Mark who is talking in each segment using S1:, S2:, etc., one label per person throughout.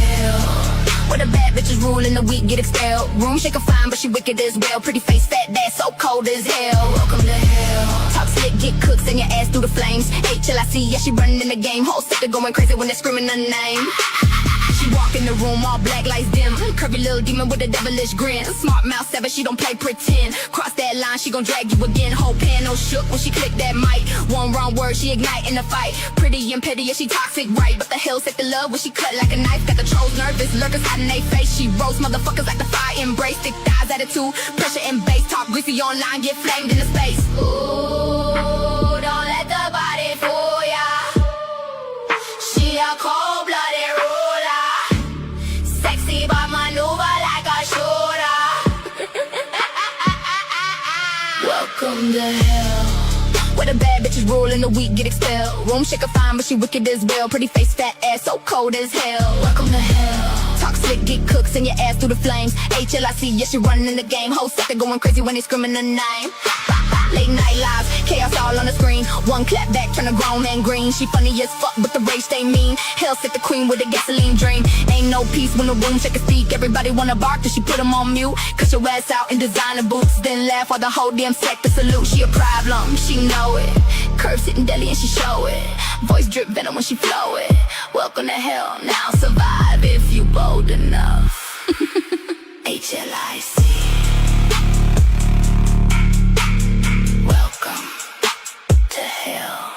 S1: hell. Where the bad bitches rule and the weak get expelled. Room shaker fine, but she wicked as well. Pretty face, fat ass, so cold as hell. Welcome to hell. Talk slick, get cooked, send your ass through the flames. H.L.I.C, yeah, she running in the game. Whole sister going crazy when they're screaming her name. She walk in the room, all black lights dim. Curvy little demon with a devilish grin. Smart mouth seven, she don't play pretend. Cross that line, she gon' drag you again. Whole panel shook when she click that mic. One wrong word, she ignite in the fight. Pretty and petty, yeah, she toxic, right? But the hell's at the love when she cut like a knife. Got the trolls nervous, lurkers hiding they face. She roast motherfuckers like the fire embrace. Thick thighs, attitude, pressure and bass. Talk greasy online, get flamed in the space. Ooh, don't let the body fool ya. She a cold-blooded ruler. Sexy but maneuver like a shooter. Welcome to hell. Where the bad bitches rule and the weak get expelled. Room shaker fine, but she wicked as well. Pretty face, fat ass, so cold as hell. Welcome to hell. Talk slick, get cooked, send your ass through the flames. H.L.I.C, yeah, she running in the game. Whole sector going crazy when they screaming her name. Late night lives, chaos all on the screen. One clap back, turn a grown man green. She funny as fuck, but the rage stay mean. Hell set the queen with a gasoline dream. Ain't no peace when the room shaker speak. Everybody wanna bark till she put them on mute. Cut your ass out in designer boots, then laugh while the whole damn sector salute. She a problem, she know it. Curves hitting deli and she show it. Voice drip venom when she flow it. Welcome to hell, now survive if you bold enough. H.L.I.C. Welcome to hell.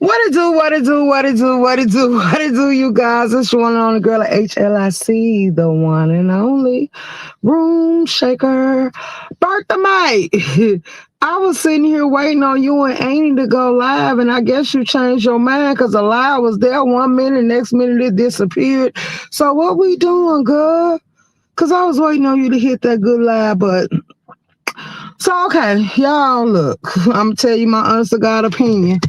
S2: What it do, you guys? It's your one and only girl at H.L.I.C, the one and only room shaker. Bertha Mate, I was sitting here waiting on you and Annie to go live, and I guess you changed your mind because the live was there 1 minute, next minute it disappeared. So what we doing, girl? Because I was waiting on you to hit that good live button. So, okay, y'all, look, I'm going to tell you my honest to God opinion.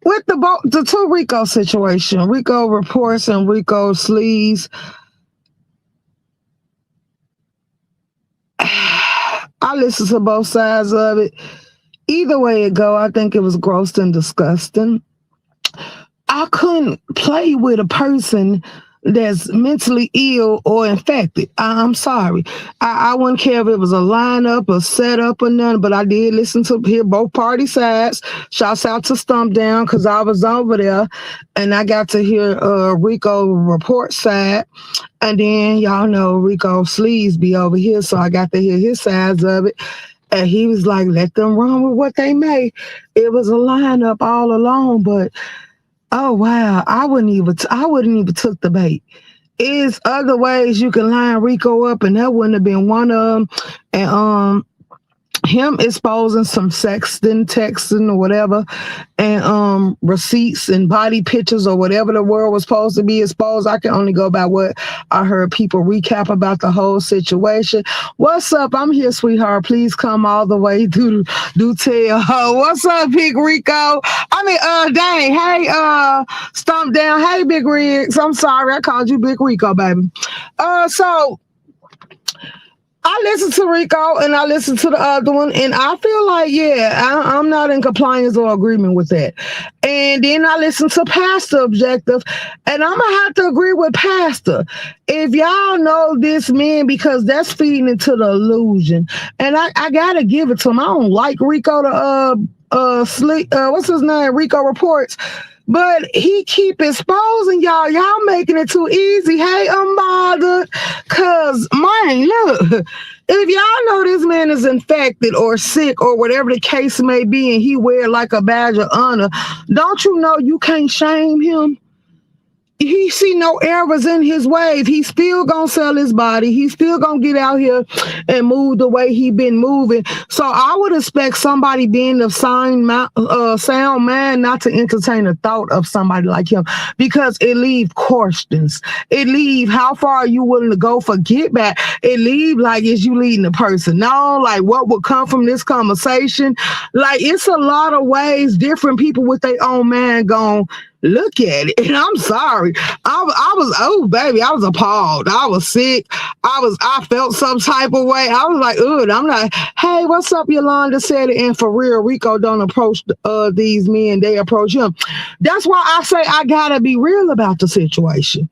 S2: With the two Rico situation, Rico reports and Rico sleaze, I listened to both sides of it. Either way it go, I think it was gross and disgusting. I couldn't play with a person that's mentally ill or infected. I'm sorry. I wouldn't care if it was a lineup or setup or none, but I did listen to hear both party sides. Shouts out to Stump Down because I was over there and I got to hear Rico report side. And then y'all know Rico sleaze be over here, so I got to hear his sides of it. And he was like, let them run with what they made. It was a lineup all along, but oh wow, I wouldn't even took the bait. Is other ways you can line Rico up, and that wouldn't have been one of them. And him exposing some sexting, texting, or whatever, and receipts and body pictures or whatever the world was supposed to be exposed. I can only go by what I heard people recap about the whole situation. What's up? I'm here, sweetheart. Please come all the way do tell. What's up, Big Rico? Dang. Hey, Stump Down. Hey, Big Riggs. I'm sorry. I called you Big Rico, baby. So I listened to Rico and I listened to the other one, and I feel like, I'm not in compliance or agreement with that. And then I listened to Pastor Objective, and I'm going to have to agree with Pastor. If y'all know this man, because that's feeding into the illusion. And I got to give it to him. I don't like Rico what's his name? Rico Reports. But he keep exposing y'all. Y'all making it too easy. Hey, I'm bothered. Cause man, look, if y'all know this man is infected or sick or whatever the case may be, and he wear like a badge of honor, don't you know you can't shame him? he see no errors in his ways. He's still gonna sell his body. He's still gonna get out here and move the way he been moving. So I would expect somebody being of sound mind not to entertain the thought of somebody like him, because it leave questions. It leave how far are you willing to go for get back. It leave like, is you leading the person? No, like what would come from this conversation? Like it's a lot of ways different people with their own man gone look at it. And I'm sorry. I was, oh baby, I was appalled. I was sick. I felt some type of way. I was like, ugh. I'm like, hey, what's up? Yolanda said it. And for real, Rico don't approach these men. They approach him. That's why I say I gotta be real about the situation.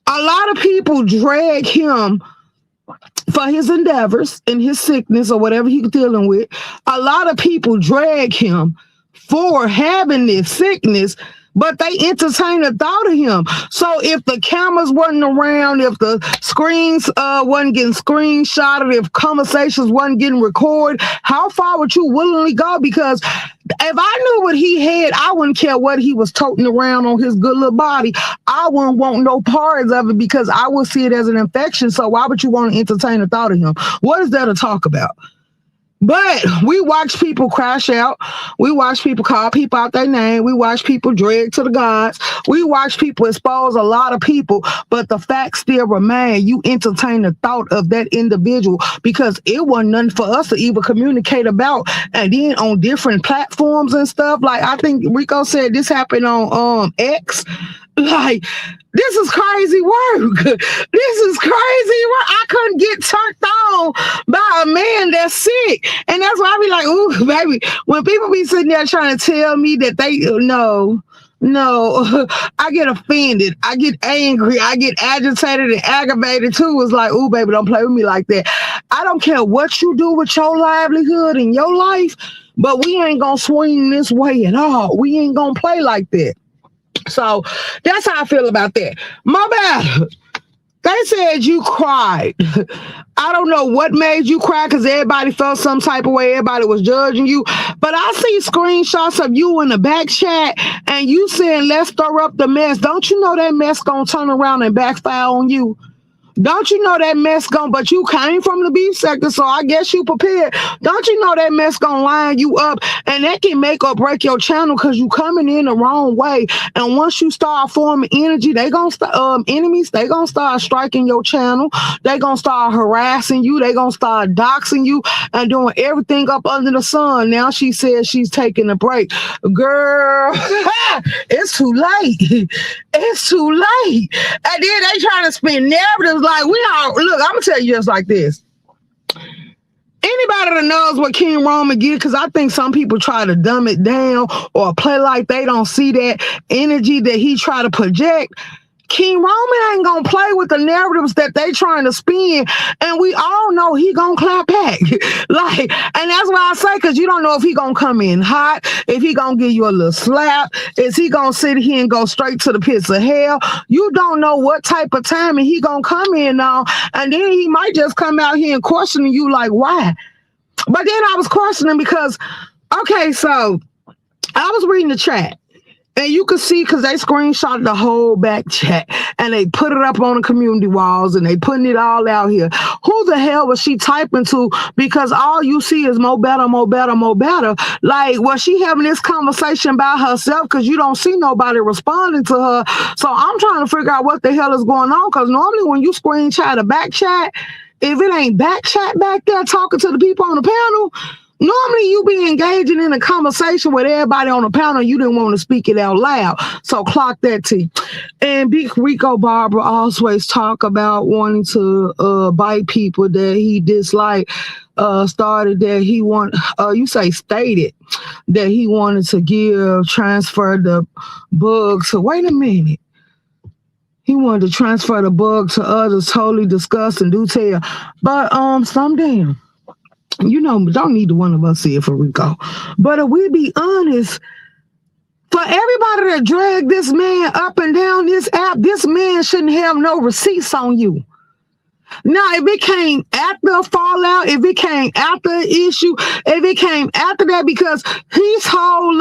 S2: A lot of people drag him for his endeavors and his sickness or whatever he's dealing with. A lot of people drag him for having this sickness, but they entertain the thought of him. So if the cameras wasn't around, if the screens wasn't getting screenshotted, if conversations wasn't getting recorded, how far would you willingly go? Because if I knew what he had, I wouldn't care what he was toting around on his good little body. I wouldn't want no parts of it because I would see it as an infection. So why would you want to entertain the thought of him? What is there to talk about? But we watch people crash out. We watch people call people out their name. We watch people drag to the gods. We watch people expose a lot of people. But the fact still remain, you entertain the thought of that individual because it wasn't nothing for us to even communicate about. And then on different platforms and stuff, like I think Rico said this happened on X. Like, this is crazy work. This is crazy work. I couldn't get turned on by a man that's sick. And that's why I be like, ooh, baby, when people be sitting there trying to tell me that they, no, I get offended. I get angry. I get agitated and aggravated too. It's like, ooh, baby, don't play with me like that. I don't care what you do with your livelihood and your life, but we ain't gonna swing this way at all. We ain't gonna play like that. So that's how I feel about that. My bad. They said you cried. I don't know what made you cry because everybody felt some type of way. Everybody was judging you. But I see screenshots of you in the back chat and you saying, let's stir up the mess. Don't you know that mess gonna turn around and backfire on you? Don't you know that mess but you came from the beef sector, so I guess you prepared. Don't you know that mess gonna line you up and that can make or break your channel because you coming in the wrong way. And once you start forming energy, they gonna start enemies, they gonna start striking your channel, they gonna start harassing you, they gonna start doxing you and doing everything up under the sun. Now she says she's taking a break. Girl, it's too late. It's too late. And then they trying to spin narratives like we are. Look, I'm gonna tell you just like this. Anybody that knows what King Roman get, because I think some people try to dumb it down or play like they don't see that energy that he try to project. King Roman ain't gonna play with the narratives that they trying to spin, and we all know he gonna clap back. Like, and that's why I say, because you don't know if he gonna come in hot, if he gonna give you a little slap, is he gonna sit here and go straight to the pits of hell? You don't know what type of timing he gonna come in on, and then he might just come out here and question you like, why? But then I was questioning because, okay, so I was reading the chat. And you can see, because they screenshot the whole back chat and they put it up on the community walls and they putting it all out here. Who the hell was she typing to? Because all you see is more better, more better, more better. Like, was she having this conversation by herself? Because you don't see nobody responding to her. So I'm trying to figure out what the hell is going on. Because normally when you screenshot a back chat, if it ain't back chat back there talking to the people on the panel, normally you be engaging in a conversation with everybody on the panel. You didn't want to speak it out loud. So clock that T. And Big Rico Barbara always talk about wanting to bite people that he disliked. Stated that he stated that he wanted to transfer the bug to, wait a minute. He wanted to transfer the bug to others, totally disgusting, do tell. But some damn. You know, don't need one of us see it for Rico. But if we be honest, for everybody that drag this man up and down this app, this man shouldn't have no receipts on you. Now, if it came after a fallout, if it came after an issue, if it came after that, because he told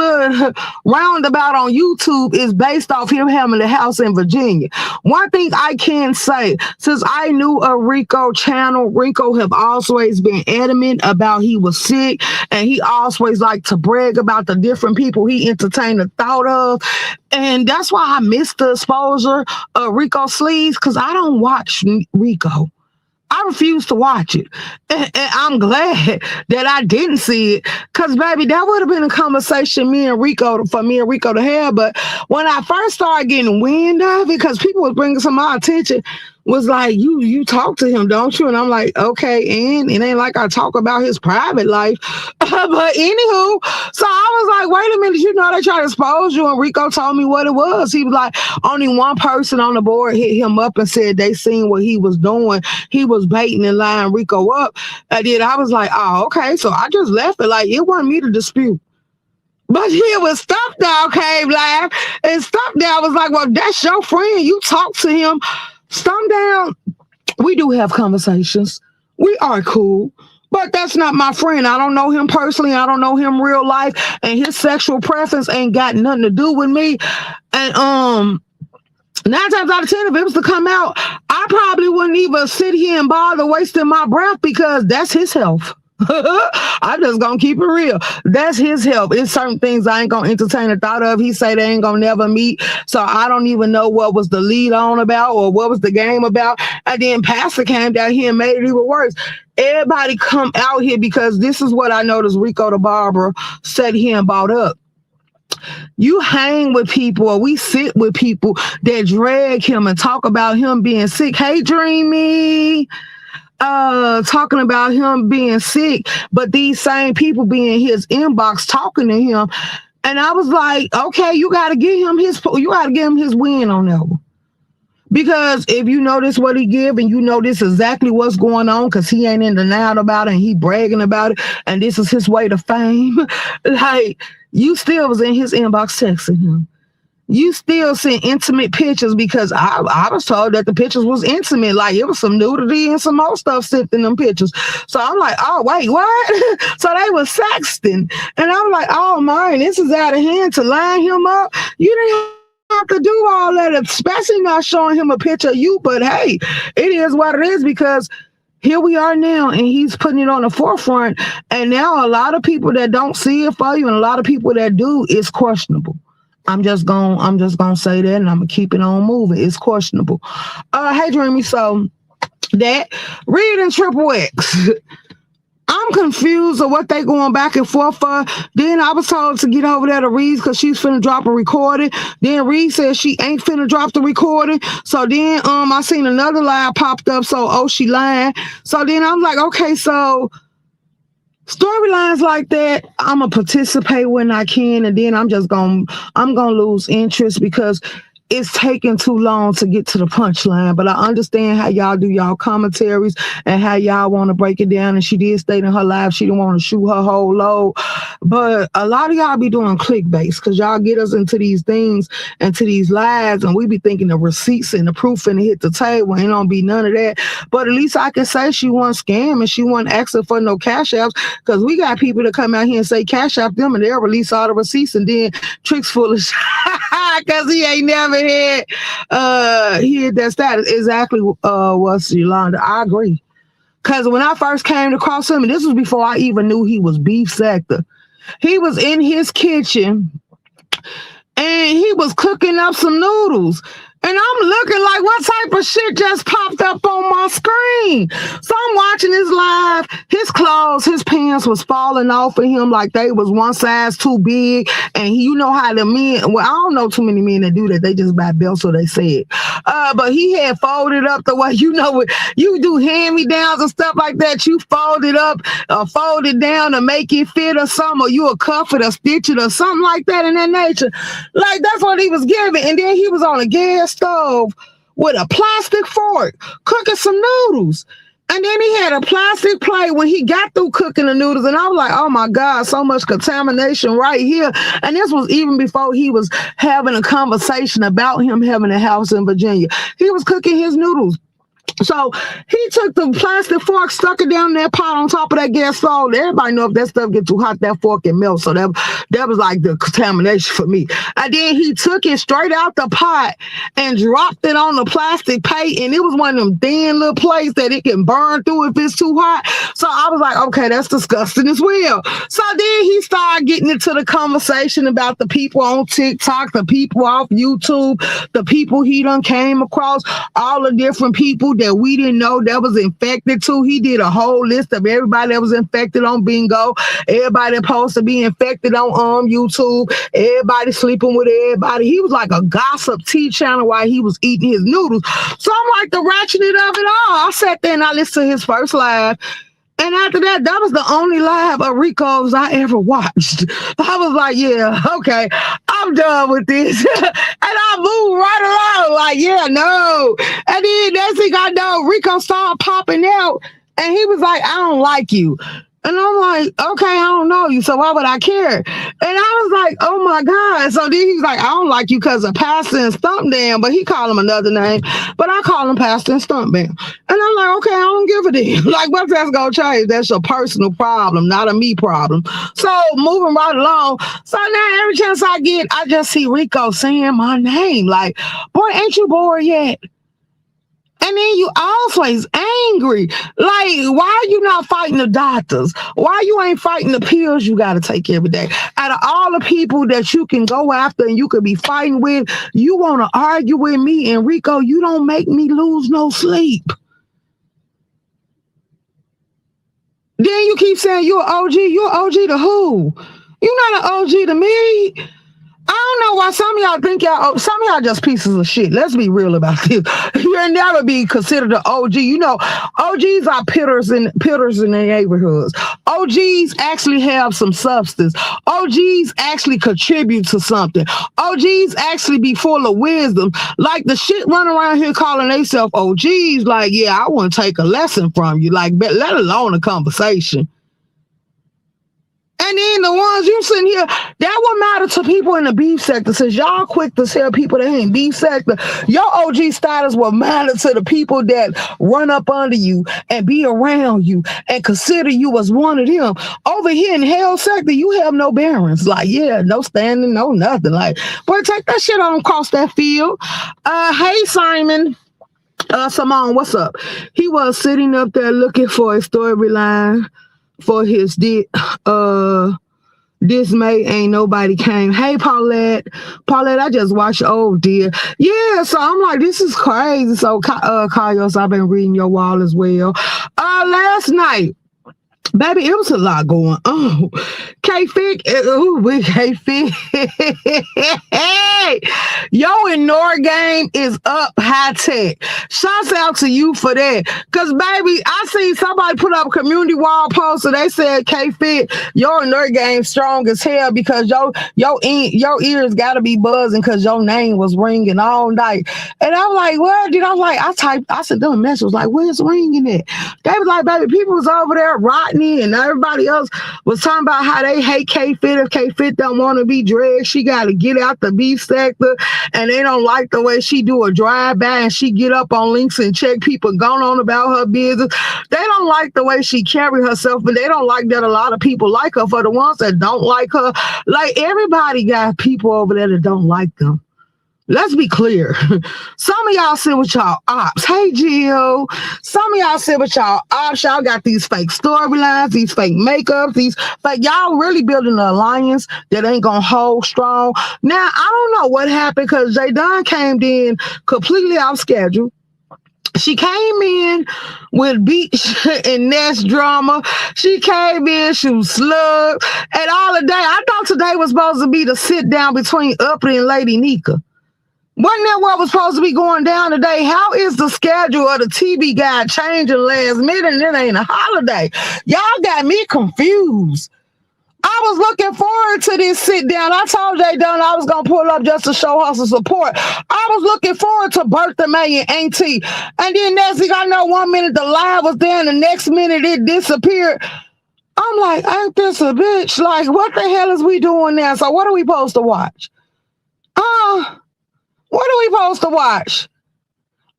S2: roundabout on YouTube is based off him having a house in Virginia. One thing I can say, since I knew a Rico channel, Rico have always been adamant about he was sick, and he always liked to brag about the different people he entertained the thought of. And that's why I missed the exposure of Rico Sleeves, because I don't watch Rico. I refuse to watch it. And I'm glad that I didn't see it, because, baby, that would have been a conversation for me and Rico to have. But when I first started getting wind of it, because people was bringing some of my attention, was like, you talk to him, don't you? And I'm like, okay, and it ain't like I talk about his private life. But anywho, so I was like, wait a minute, you know, they try to expose you. And Rico told me what it was. He was like, only one person on the board hit him up and said they seen what he was doing. He was baiting and lying Rico up. And then I was like, oh, okay. So I just left it. Like, it wasn't me to dispute. But here was Stuff Dog came live, and Stuff Dog was like, well, that's your friend. You talk to him. Stump Down, we do have conversations. We are cool, but that's not my friend. I don't know him personally. I don't know him real life, and his sexual preference ain't got nothing to do with me. And 9 times out of 10, if it was to come out, I probably wouldn't even sit here and bother wasting my breath, because that's his health. I'm just gonna keep it real. That's his health. It's certain things I ain't gonna entertain the thought of. He say they ain't gonna never meet, so I don't even know what was the lead on about or what was the game about. And then Pastor came down here and made it even worse. Everybody come out here, because this is what I noticed Rico the barber said here and brought up. You hang with people, or we sit with people that drag him and talk about him being sick. Hey, Dreamy. Talking about him being sick, but these same people be in his inbox talking to him. And I was like, okay, you gotta give him his win on that one. Because if you notice what he give, and you know this exactly what's going on, because he ain't in denial about it and he bragging about it, and this is his way to fame, like, you still was in his inbox texting him. You still send intimate pictures, because I was told that the pictures was intimate. Like, it was some nudity and some more stuff sent in them pictures. So I'm like, oh, wait, what? So they was sexting. And I'm like, oh, man, this is out of hand to line him up. You didn't have to do all that, especially not showing him a picture of you. But, hey, it is what it is, because here we are now, and he's putting it on the forefront. And now a lot of people that don't see it for you, and a lot of people that do, it's questionable. I'm just gonna say that, and I'm gonna keep it on moving. It's questionable. Hey, Dreamy. So that Reed and Triple X, I'm confused of what they going back and forth for. Then I was told to get over there to Reed, because she's finna drop a recording. Then Reed said she ain't finna drop the recording. So then I seen another lie popped up. So she lying. So then I'm like, okay, so storylines like that, I'm gonna participate when I can, and then I'm gonna lose interest, because it's taking too long to get to the punchline. But I understand how y'all do y'all commentaries and how y'all want to break it down. And she did state in her live she didn't want to shoot her whole load. But a lot of y'all be doing clickbait, because y'all get us into these things, into these lives, and we be thinking the receipts and the proof and hit the table. Ain't gonna be none of that. But at least I can say she wasn't scamming. She wasn't asking for no cash apps, because we got people that come out here and say cash app them, and they'll release all the receipts, and then Trick's full of because he ain't never had that status. Exactly what's Yolanda. I agree. Because when I first came across him, and this was before I even knew he was beef sector, he was in his kitchen and he was cooking up some noodles. And I'm looking like, what type of shit just popped up on my screen? So I'm watching this live. His clothes, his pants was falling off of him like they was one size too big. And you know how the men, well, I don't know too many men that do that. They just buy belts, so they said. But he had folded up the way, you know, you do hand-me-downs and stuff like that. You fold it up, fold it down to make it fit or something, or you a cuff it or stitch it or something like that in that nature. Like, that's what he was giving. And then he was on a gas stove with a plastic fork cooking some noodles, and then he had a plastic plate when he got through cooking the noodles, and I was like, oh my God, so much contamination right here. And this was even before he was having a conversation about him having a house in Virginia. He was cooking his noodles So he took the plastic fork, stuck it down that pot on top of that gas stove. Everybody know if that stuff get too hot, that fork can melt. So that was like the contamination for me. And then he took it straight out the pot and dropped it on the plastic plate. And it was one of them thin little plates that it can burn through if it's too hot. So I was like, okay, that's disgusting as well. So then he started getting into the conversation about the people on TikTok, the people off YouTube, the people he done came across, all the different people that we didn't know that was infected too. He did a whole list of everybody that was infected on Bingo, everybody that supposed to be infected on YouTube, everybody sleeping with everybody. He was like a gossip tea channel while he was eating his noodles. So I'm like the ratchet of it all. I sat there and I listened to his first live. And after that, that was the only live of Rico's I ever watched. I was like, yeah, okay, I'm done with this. And I moved right along, like, yeah, no. And then next thing I know, Rico started popping out, and he was like, I don't like you. And I'm like, okay, I don't know you, so why would I care? And I was like, oh my God. So then he's like, I don't like you because of Pastor and Stumpdown, but he called him another name, but I call him Pastor and Stumpdown. And I'm like, okay, I don't give a damn. Like, what's that's gonna change? That's your personal problem, not a me problem. So moving right along. So now every chance I get, I just see Rico saying my name. Like, boy, ain't you bored yet? And then you always angry. Like, why are you not fighting the doctors? Why you ain't fighting the pills you got to take every day? Out of all the people that you can go after and you could be fighting with, you want to argue with me. And Rico, you don't make me lose no sleep. Then you keep saying you're an OG. You're an OG to who? You're not an OG to me. I don't know why some of y'all think some of y'all just pieces of shit. Let's be real about this. You'll never be considered an OG. You know, OGs are pitters in the neighborhoods. OGs actually have some substance. OGs actually contribute to something. OGs actually be full of wisdom. Like the shit running around here calling themselves OGs, like, yeah, I want to take a lesson from you. Like, let alone a conversation. And then the ones you sitting here, that will matter to people in the beef sector. Since y'all quick to tell people that ain't beef sector, your OG status will matter to the people that run up under you and be around you and consider you as one of them. Over here in hell sector, you have no bearings. Like, yeah, no standing, no nothing. Like, boy, take that shit on across that field. Hey, Simon. Simone, what's up? He was sitting up there looking for a storyline for his dismay. Ain't nobody came. Hey, Paulette, I just watched Old Dear. Yeah, so I'm like, this is crazy. So, Kaios, I've been reading your wall as well. Last night, baby, it was a lot going on. K-Fig, with K-Fig. Hey, yo, Ignore game is up high tech. Shouts out to you for that. Because, baby, I see somebody put up a community wall post and they said, K-Fig, your Ignore game strong as hell because your ears got to be buzzing because your name was ringing all night. And I'm like, what? Dude, I sent them a message, was like, where's ringing at? They was like, baby, people was over there Rodney and everybody else was talking about how they hate K-Fit. If K-Fit don't want to be dragged, she got to get out the beef sector, and they don't like the way she do a drive-by and she get up on links and check people going on about her business. They don't like the way she carry herself, but they don't like that a lot of people like her. For the ones that don't like her, like everybody got people over there that don't like them. Let's be clear. Some of y'all sit with y'all ops. Hey, Jill. Some of y'all sit with y'all ops. Y'all got these fake storylines, these fake makeups, these fake. Y'all really building an alliance that ain't gonna hold strong. Now, I don't know what happened because Jadon came in completely off schedule. She came in with Beach and Nest drama. She came in, she was slugged. And all the day, I thought today was supposed to be the sit down between Uppity and Lady Nika. Wasn't that what was supposed to be going down today? How is the schedule of the TV guide changing last minute and it ain't a holiday? Y'all got me confused. I was looking forward to this sit down. I told Jay Dunn I was going to pull up just to show her some support. I was looking forward to Bertha May and Auntie. And then next thing I know, 1 minute the live was there and the next minute it disappeared. I'm like, ain't this a bitch? Like, what the hell is we doing now? So what are we supposed to watch? What are we supposed to watch?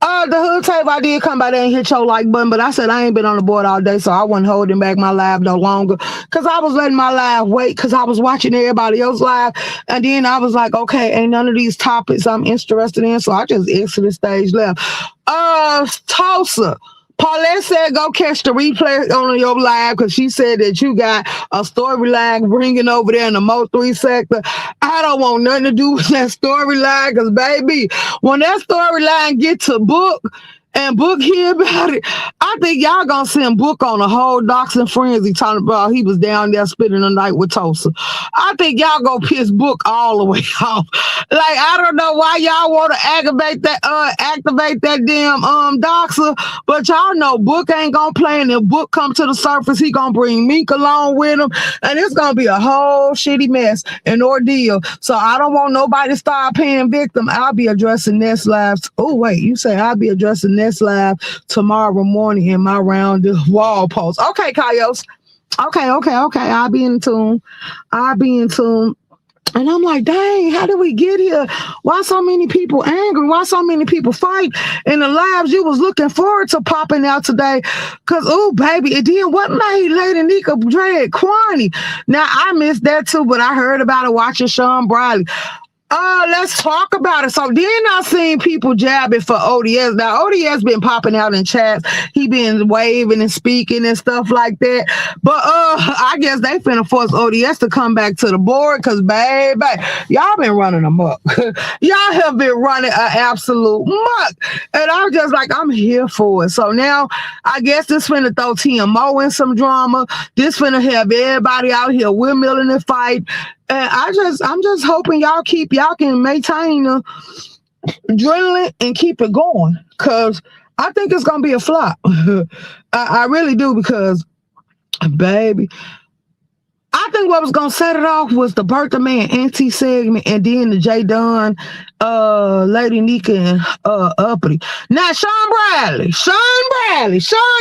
S2: The hood tape, I did come by there and hit your like button, but I said I ain't been on the board all day, so I wasn't holding back my live no longer. Cause I was letting my live wait, cause I was watching everybody else live, and then I was like, okay, ain't none of these topics I'm interested in, so I just exited stage left. Tulsa. Paulette said go catch the replay on your live because she said that you got a storyline bringing over there in the Mo3 sector. I don't want nothing to do with that storyline because, baby, when that storyline get to Book and Book hear about it, I think y'all gonna send Book on a whole doxing frenzy talking about he was down there spending the night with Tulsa. I think y'all gonna piss Book all the way off. Like, I don't know why y'all want to activate that damn doxer, but y'all know Book ain't gonna play, and if Book come to the surface, he gonna bring Meek along with him, and it's gonna be a whole shitty mess and ordeal. So I don't want nobody to start paying victim. I'll be addressing this live. Oh wait, you say I'll be addressing this live tomorrow morning in my round the wall post. Okay, Kaios. Okay. I'll be in tune. And I'm like, dang, how did we get here? Why so many people angry? Why so many people fight in the lives you was looking forward to popping out today? Because, oh, baby, it did. What made Lady Nika dread Kwani? Now, I missed that too, but I heard about it watching Sean Briley. Let's talk about it. So then I seen people jabbing for ODS. Now ODS been popping out in chats. He been waving and speaking and stuff like that. But I guess they finna force ODS to come back to the board because baby, y'all been running amok. Y'all have been running an absolute muck. And I'm just like, I'm here for it. So now I guess this finna throw TMO in some drama. This finna have everybody out here windmilling and fight. And I'm just hoping y'all can maintain the adrenaline and keep it going, because I think it's gonna be a flop. I really do, because baby, I think what was gonna set it off was the Birthday Man anti-segment and then the J Dunn, Lady Nika and Uppity. Now Sean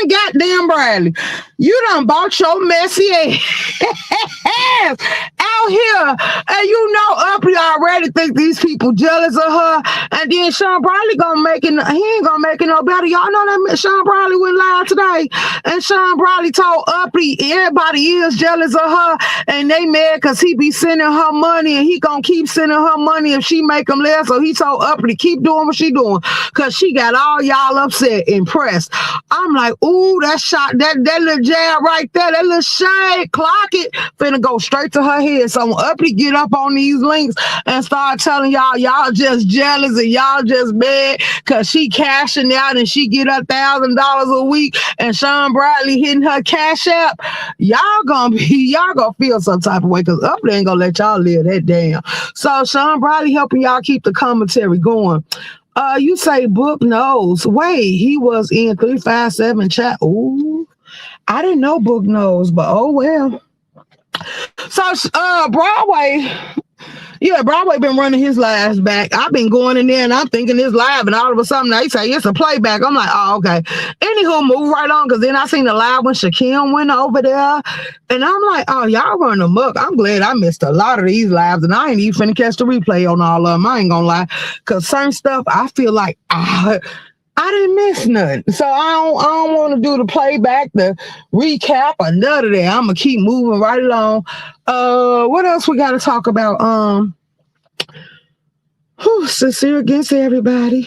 S2: goddamn Bradley, you done bought your messy ass out here, and you know Uppity already think these people jealous of her, and then Sean Bradley he ain't gonna make it no better. Y'all know that Sean Bradley went live today, and Sean Bradley told Uppity everybody is jealous of her, and they mad because he be sending her money, and he gonna keep sending her money if she make them less. So he told Uppity keep doing what she doing, because she got all y'all upset, impressed. I'm like, ooh, that shot, that little jab right there, that little shade, clock it, finna go straight to her head. So when Uppity get up on these links and start telling y'all just jealous and y'all just mad because she cashing out and she get $1,000 a week and Sean Bradley hitting her cash app, y'all gonna feel some type of way, because Uppity ain't gonna let y'all live that down. So Sean Bradley helping y'all keep the commentary going. You say Book knows. Wait, he was in 357 chat. Ooh, I didn't know Book knows, but oh well. So Broadway been running his lives back. I've been going in there and I'm thinking it's live, and all of a sudden they say it's a playback. I'm like, oh, okay. Anywho, move right on, because then I seen the live when Shaquem went over there, and I'm like, oh, y'all running amok. I'm glad I missed a lot of these lives, and I ain't even finna catch the replay on all of them. I ain't gonna lie, because certain stuff I feel like I didn't miss nothing. So I don't want to do the playback, the recap, or none of that. I'm gonna keep moving right along. What else we gotta talk about? Sincere against everybody.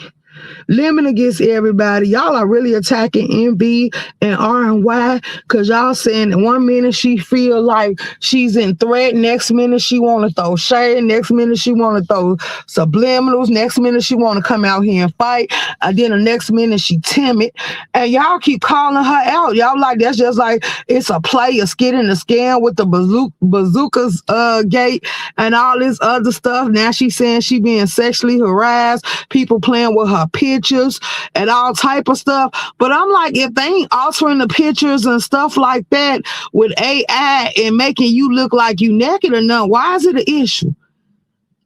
S2: Lemon against everybody. Y'all are really attacking MB and R&Y, because y'all saying that 1 minute she feel like she's in threat, next minute she want to throw shade, next minute she want to throw subliminals, next minute she want to come out here and fight, and then the next minute she timid, and y'all keep calling her out. Y'all like that's just like it's a play, a skit and a scam with the bazookas gate and all this other stuff. Now she's saying she being sexually harassed, people playing with her pictures and all type of stuff. But I'm like, if they ain't altering the pictures and stuff like that with AI and making you look like you naked or nothing, why is it an issue?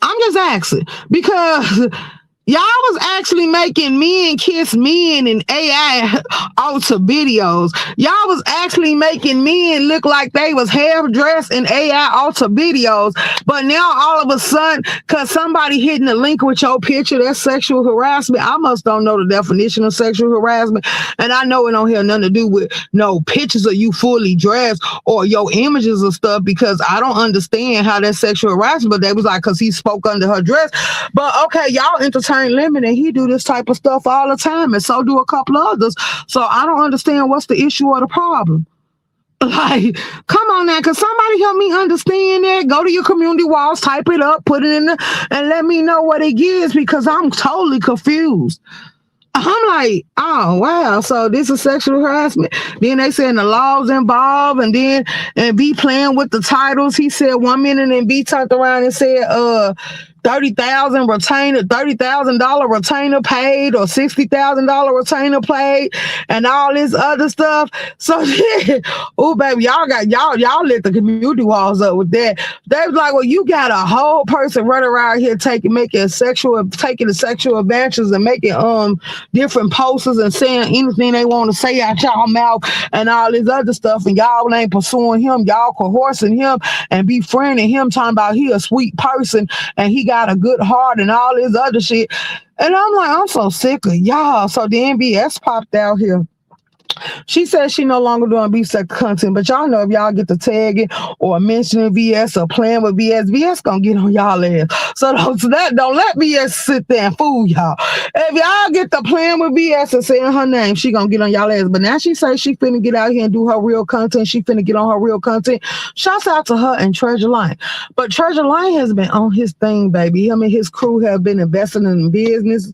S2: I'm just asking, because Y'all was actually making men kiss men in AI alter videos. Y'all was actually making men look like they was half dressed in AI alter videos. But now all of a sudden, because somebody hitting a link with your picture, that's sexual harassment. I must don't know the definition of sexual harassment. And I know it don't have nothing to do with no pictures of you fully dressed or your images of stuff, because I don't understand how that's sexual harassment. But they was like, because he spoke under her dress. But okay, y'all entertain Lemon, and he do this type of stuff all the time, and so do a couple others. So I don't understand what's the issue or the problem. Like, come on now, because somebody help me understand that. Go to your community walls, type it up, put it in the, and let me know what it gives, because I'm totally confused. I'm like, oh wow, so this is sexual harassment. Then they said the laws involved, and then and B playing with the titles. He said 1 minute, and B turned around and said $30,000 retainer, $30,000 retainer paid, or $60,000 retainer paid, and all this other stuff. So oh baby, y'all lit the community walls up with that. They was like, well, you got a whole person running around here taking the sexual advances and making different posters and saying anything they want to say out y'all mouth and all this other stuff, and y'all ain't pursuing him, y'all coercing him and befriending him, talking about he a sweet person and he got a good heart and all this other shit. And I'm like, I'm so sick of y'all. So the NBS popped out here. She says she no longer doing B-sex content, but y'all know if y'all get to tagging or mentioning VS or playing with VS gonna get on y'all ass. So don't let VS sit there and fool y'all. If y'all get to playing with VS and saying her name, she gonna get on y'all ass. But now she says she finna get out here and do her real content. She finna get on her real content. Shouts out to her and Treasure Line. But Treasure Line has been on his thing, baby. Him and his crew have been investing in business.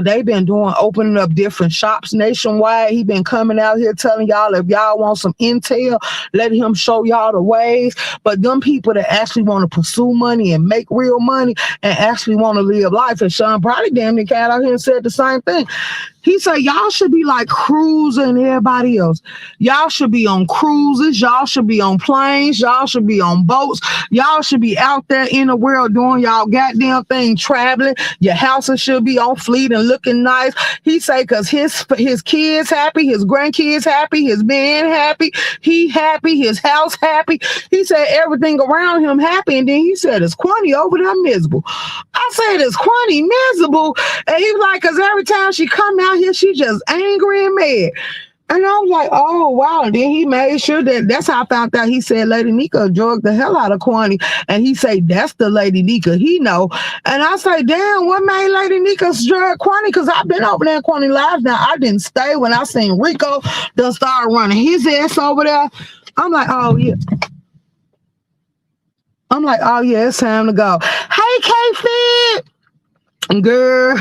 S2: They've been opening up different shops nationwide. He been coming out here telling y'all if y'all want some intel, let him show y'all the ways. But them people that actually want to pursue money and make real money and actually want to live life, and Sean probably damn near cat out here and said the same thing. He said, y'all should be like cruising and everybody else. Y'all should be on cruises. Y'all should be on planes. Y'all should be on boats. Y'all should be out there in the world doing y'all goddamn thing, traveling. Your houses should be on fleet and looking nice. He say, because his kids happy, his grandkids happy, his man happy, he happy, his house happy. He said everything around him happy. And then he said, is Quanny over there miserable? I said, is Quanny miserable? And he was like, because every time she come out here, she just angry and mad. And I was like, oh, wow. And then he made sure that's how I found out. He said Lady Nika drugged the hell out of Quanny. And he said, that's the Lady Nika he know. And I say, damn, what made Lady Nika drug Quanny? Because I've been over there in Quanny Live now. I didn't stay when I seen Rico done start running his ass over there. I'm like, oh, yeah. It's time to go. Hey, K-Fit. Girl,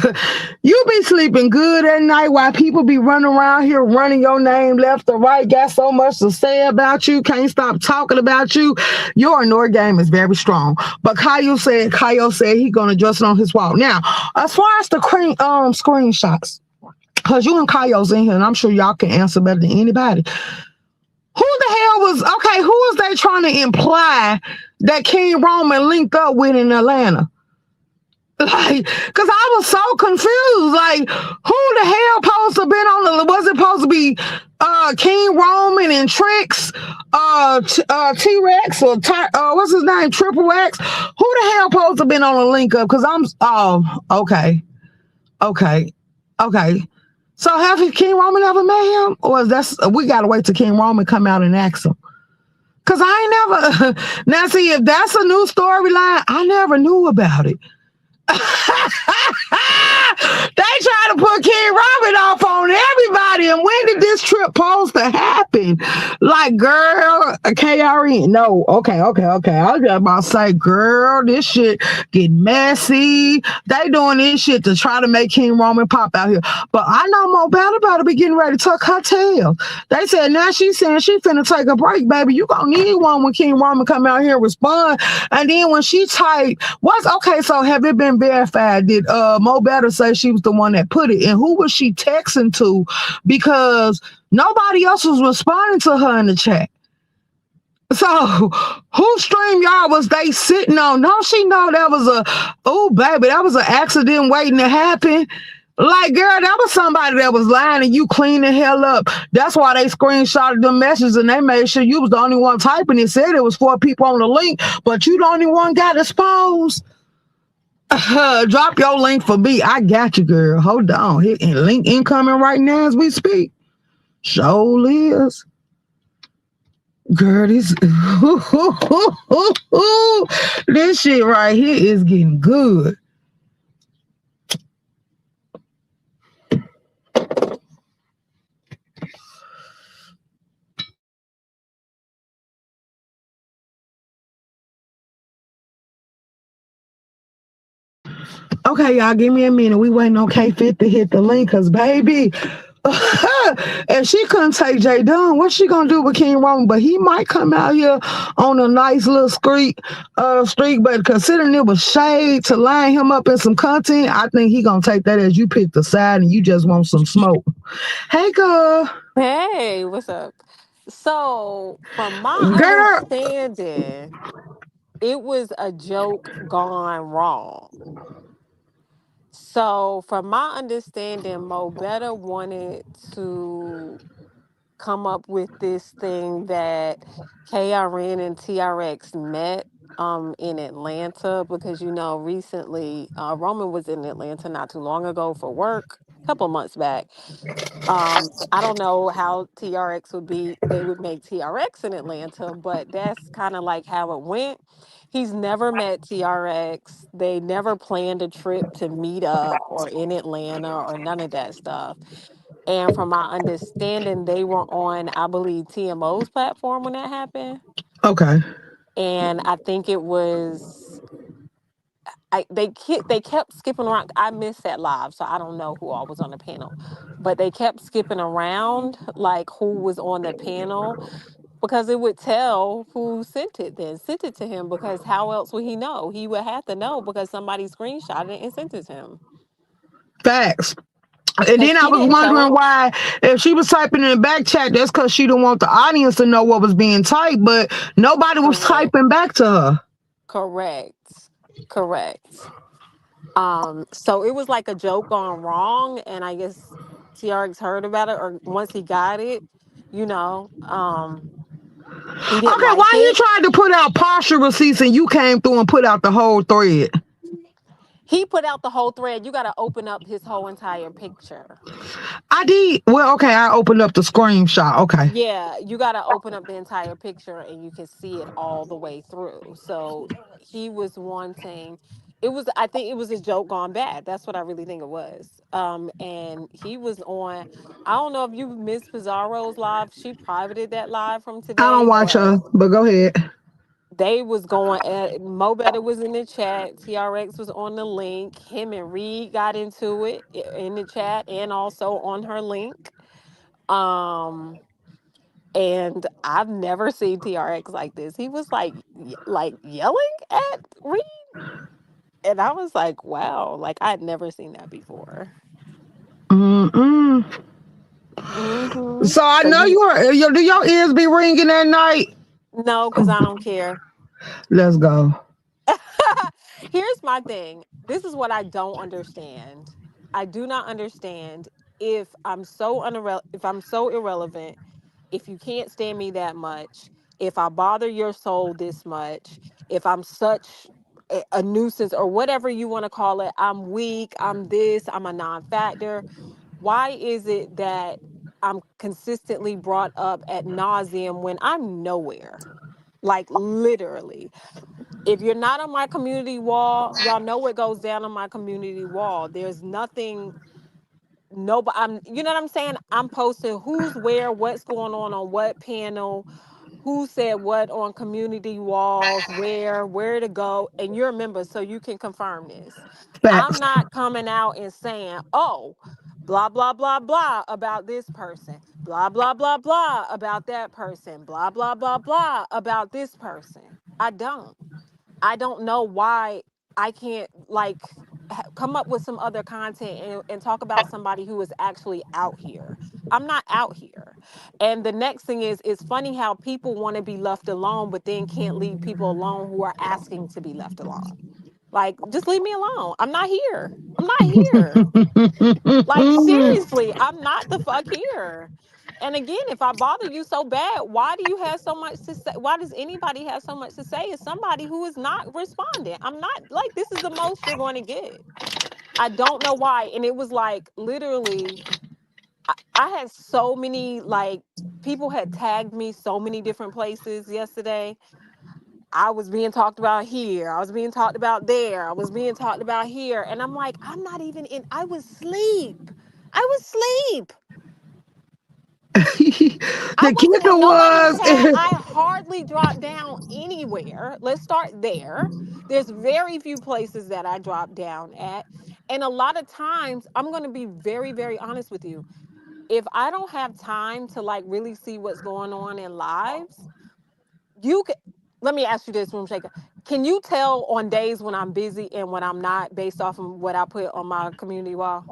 S2: you be sleeping good at night while people be running around here running your name left or right, got so much to say about you, can't stop talking about you. Your Nord game is very strong. But Kyle said he gonna address it on his wall. Now, as far as the screenshots, because you and Kyle's in here, and I'm sure y'all can answer better than anybody. Who was they trying to imply that King Roman linked up with in Atlanta? Like, because I was so confused. Like, who the hell supposed to have been on was it supposed to be King Roman and Trix, T-Rex, or what's his name, Triple X? Who the hell supposed to have been on a link up? Because okay. So have King Roman ever met him? Or we gotta wait till King Roman come out and ask him? Because I ain't never now see if that's a new storyline, I never knew about it. They try to put King Robin off on everybody. And when did this trip supposed to happen? Like, girl, KRN. No, okay. I was just about to say, girl, this shit get messy. They doing this shit to try to make King Roman pop out here. But I know Mo about to be getting ready to tuck her tail. They said now she's saying she finna take a break, baby. You gonna need one when King Roman come out here and respond. And then when she typed, so have it been verified? Did Mo Better say she was the one that put it? And who was she texting to? Because nobody else was responding to her in the chat. So who stream y'all was they sitting on? Don't she know that was oh baby, that was an accident waiting to happen? Like, girl, that was somebody that was lying and you clean the hell up. That's why they screenshotted the messages and they made sure you was the only one typing. It said it was 4 people on the link, but you the only one got exposed. Drop your link for me. I got you, girl. Hold on. Hit link incoming right now as we speak. Show is. Girl, this this shit right here is getting good. Okay, y'all, give me a minute. We waiting on K-Fit to hit the link, cause baby, if she couldn't take J Dunn, what's she gonna do with King Roman? But he might come out here on a nice little streak. But considering it was shade to line him up in some content, I think he gonna take that as you pick the side and you just want some smoke. Hey, girl,
S3: Hey, what's up? So, from my
S2: girl.
S3: understanding, it was a joke gone wrong. So, from my understanding, Mo Better wanted to come up with this thing that KRN and TRX met in Atlanta because recently Roman was in Atlanta not too long ago for work, a couple months back. I don't know how TRX would be, they would make TRX in Atlanta, but that's kind of like how it went. He's never met TRX. They never planned a trip to meet up or in Atlanta or none of that stuff. And from my understanding, they were on, I believe, TMO's platform when that happened.
S2: Okay,
S3: And I think it was they kept skipping around. I missed that live, so I don't know who all was on the panel, but they kept skipping around like who was on the panel because it would tell who sent it to him because how else would he know? He would have to know because somebody screenshotted it and sent it to him.
S2: facts. And
S3: Because
S2: then I
S3: she
S2: was
S3: didn't tell
S2: wondering
S3: him.
S2: why, if she was typing in the back chat, that's because she didn't want the audience to know what was being typed, but nobody was
S3: Correct.
S2: typing back to her.
S3: Correct. Correct. So it was like a joke gone wrong, and I guess TRX heard about it, or once he got it, you know, um, he didn't
S2: Okay,
S3: like
S2: why you
S3: it.
S2: tried to put out partial receipts and you came through and put out the whole thread?
S3: He put out the whole thread. You got to open up his whole entire picture.
S2: I did. Well, okay, I opened up the screenshot. Okay.
S3: Yeah, you got to open up the entire picture and you can see it all the way through. So he was wanting I think it was a joke gone bad. That's what I really think it was. And he was on I don't know if you missed Pizarro's live. She privated that live from
S2: I don't
S3: today,
S2: watch
S3: but
S2: her, but go ahead.
S3: they was going at Mo Better was in the chat. TRX was on the link. Him and Reed got into it in the chat and also on her link. Um and I've never seen TRX like this. He was like like yelling at Reed, and I was like, wow, like I'd never seen that before.
S2: Mm-mm. So I
S3: So
S2: know
S3: he
S2: do your ears be ringing at night?
S3: no, because I don't care.
S2: Let's go.
S3: Here's my thing. This is what I don't understand. I do not understand if I'm so irrelevant, if you can't stand me that much, if I bother your soul this much, if I'm such a nuisance or whatever you want to call it, I'm weak, I'm this, I'm a non-factor. Why is it that I'm consistently brought up at nauseum when I'm nowhere? Like literally. If you're not on my community wall, y'all know what goes down on my community wall. There's nothing, nobody, you know what I'm saying? I'm posting who's where, what's going on what panel, who said what on community walls, where to go, and you're a member, so you can confirm this. I'm
S2: Facts.
S3: not coming out and saying, oh, blah, blah, blah, blah about this person, blah, blah, blah, blah about that person, blah, blah, blah, blah about this person. I don't know why I can't like come up with some other content and talk about somebody who is actually out here. I'm not out here. And the next thing is, it's funny how people want to be left alone, but then can't leave people alone who are asking to be left alone. Like, just leave me alone. I'm not here. I'm not here. Like, seriously, I'm not the fuck here. And again, if I bother you so bad, why do you have so much to say? Why does anybody have so much to say? Is somebody who is not responding. I'm not, like, this is the most you're going to get. I don't know why. And it was like literally, I had so many, like, people had tagged me so many different places yesterday. I was being talked about here. I was being talked about there. I was being talked about here. And I'm like, I'm not even in, I was asleep. I was asleep. I
S2: The
S3: wasn't
S2: kicker
S3: in nobody's
S2: was,
S3: chat. I hardly dropped down anywhere. Let's start there. There's very few places that I drop down at. And a lot of times, I'm going to be very, very honest with you. If I don't have time to like really see what's going on in lives, you can, let me ask you this, room shaker. Can you tell on days when I'm busy and when I'm not based off of what I put on my community wall?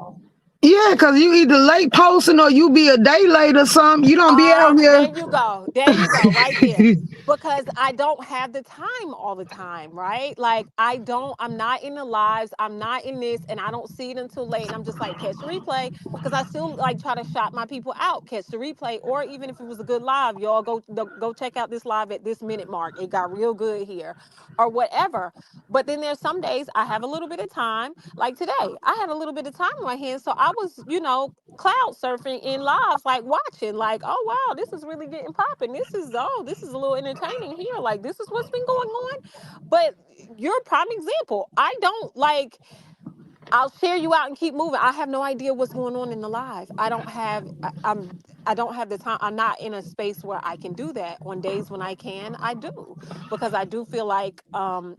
S2: yeah, because you either late posting or you be a day late or something. You don't be out
S3: There
S2: here.
S3: you go. There you go, right there. Because I don't have the time all the time, right? Like I'm not in the lives, I'm not in this, and I don't see it until late. And I'm just like, catch the replay. Because I still like try to shout my people out, catch the replay. Or even if it was a good live, y'all go check out this live at this minute mark. It got real good here. Or whatever. But then there's some days I have a little bit of time. Like today, I had a little bit of time in my hands. So I was, cloud surfing in lives, like watching, like, oh wow, this is really getting popping. This is a little entertaining here. Like this is what's been going on. But you're a prime example. I don't like I'll share you out and keep moving. I have no idea what's going on in the live. I don't have the time. I'm not in a space where I can do that. On days when I can, I do. Because I do feel like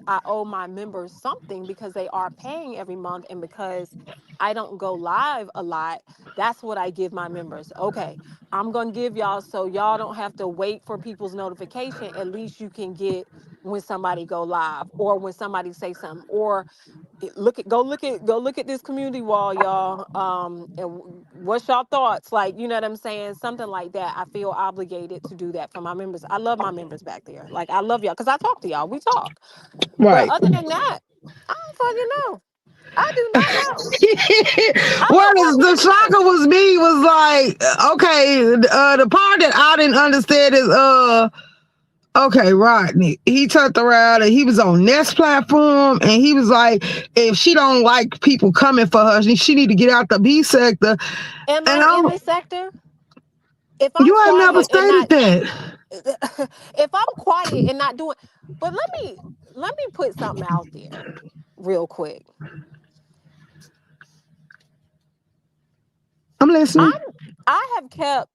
S3: I owe my members something because they are paying every month and because I don't go live a lot. That's what I give my members. Okay, I'm going to give y'all so y'all don't have to wait for people's notification. At least you can get when somebody go live or when somebody say something or go look at this community wall, y'all. And what's y'all thoughts? Like, you know what I'm saying? Something like that. I feel obligated to do that for my members. I love my members back there. Like, I love y'all because I talk to y'all. We talk. But
S2: Right.
S3: other than that, I don't fucking know. I do not know. I
S2: Well,
S3: don't
S2: the
S3: fucking know.
S2: shocker was me was like, okay, the part that I didn't understand is okay, Rodney. He turned around and he was on Nest platform and he was like, if she don't like people coming for her, she need to get out the B sector.
S3: Am
S2: And
S3: I in
S2: I'm,
S3: the sector? If I'm
S2: you ain't never
S3: quiet and
S2: stated
S3: not,
S2: that.
S3: if I'm quiet and not doing, but let me put something out there real quick.
S2: I'm listening.
S3: I'm I have kept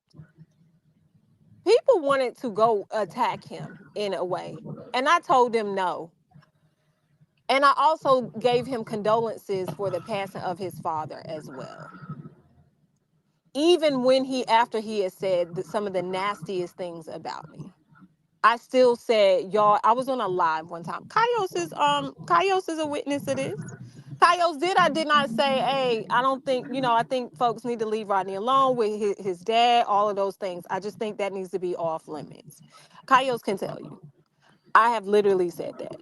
S3: people wanted to go attack him in a way. And I told them no. And I also gave him condolences for the passing of his father as well. Even when after he had said some of the nastiest things about me. I still said, y'all, I was on a live one time. Kaios is a witness of this. Kaios did not say, hey, I don't think, I think folks need to leave Rodney alone with his dad, all of those things. I just think that needs to be off limits. Kaios can tell you. I have literally said that.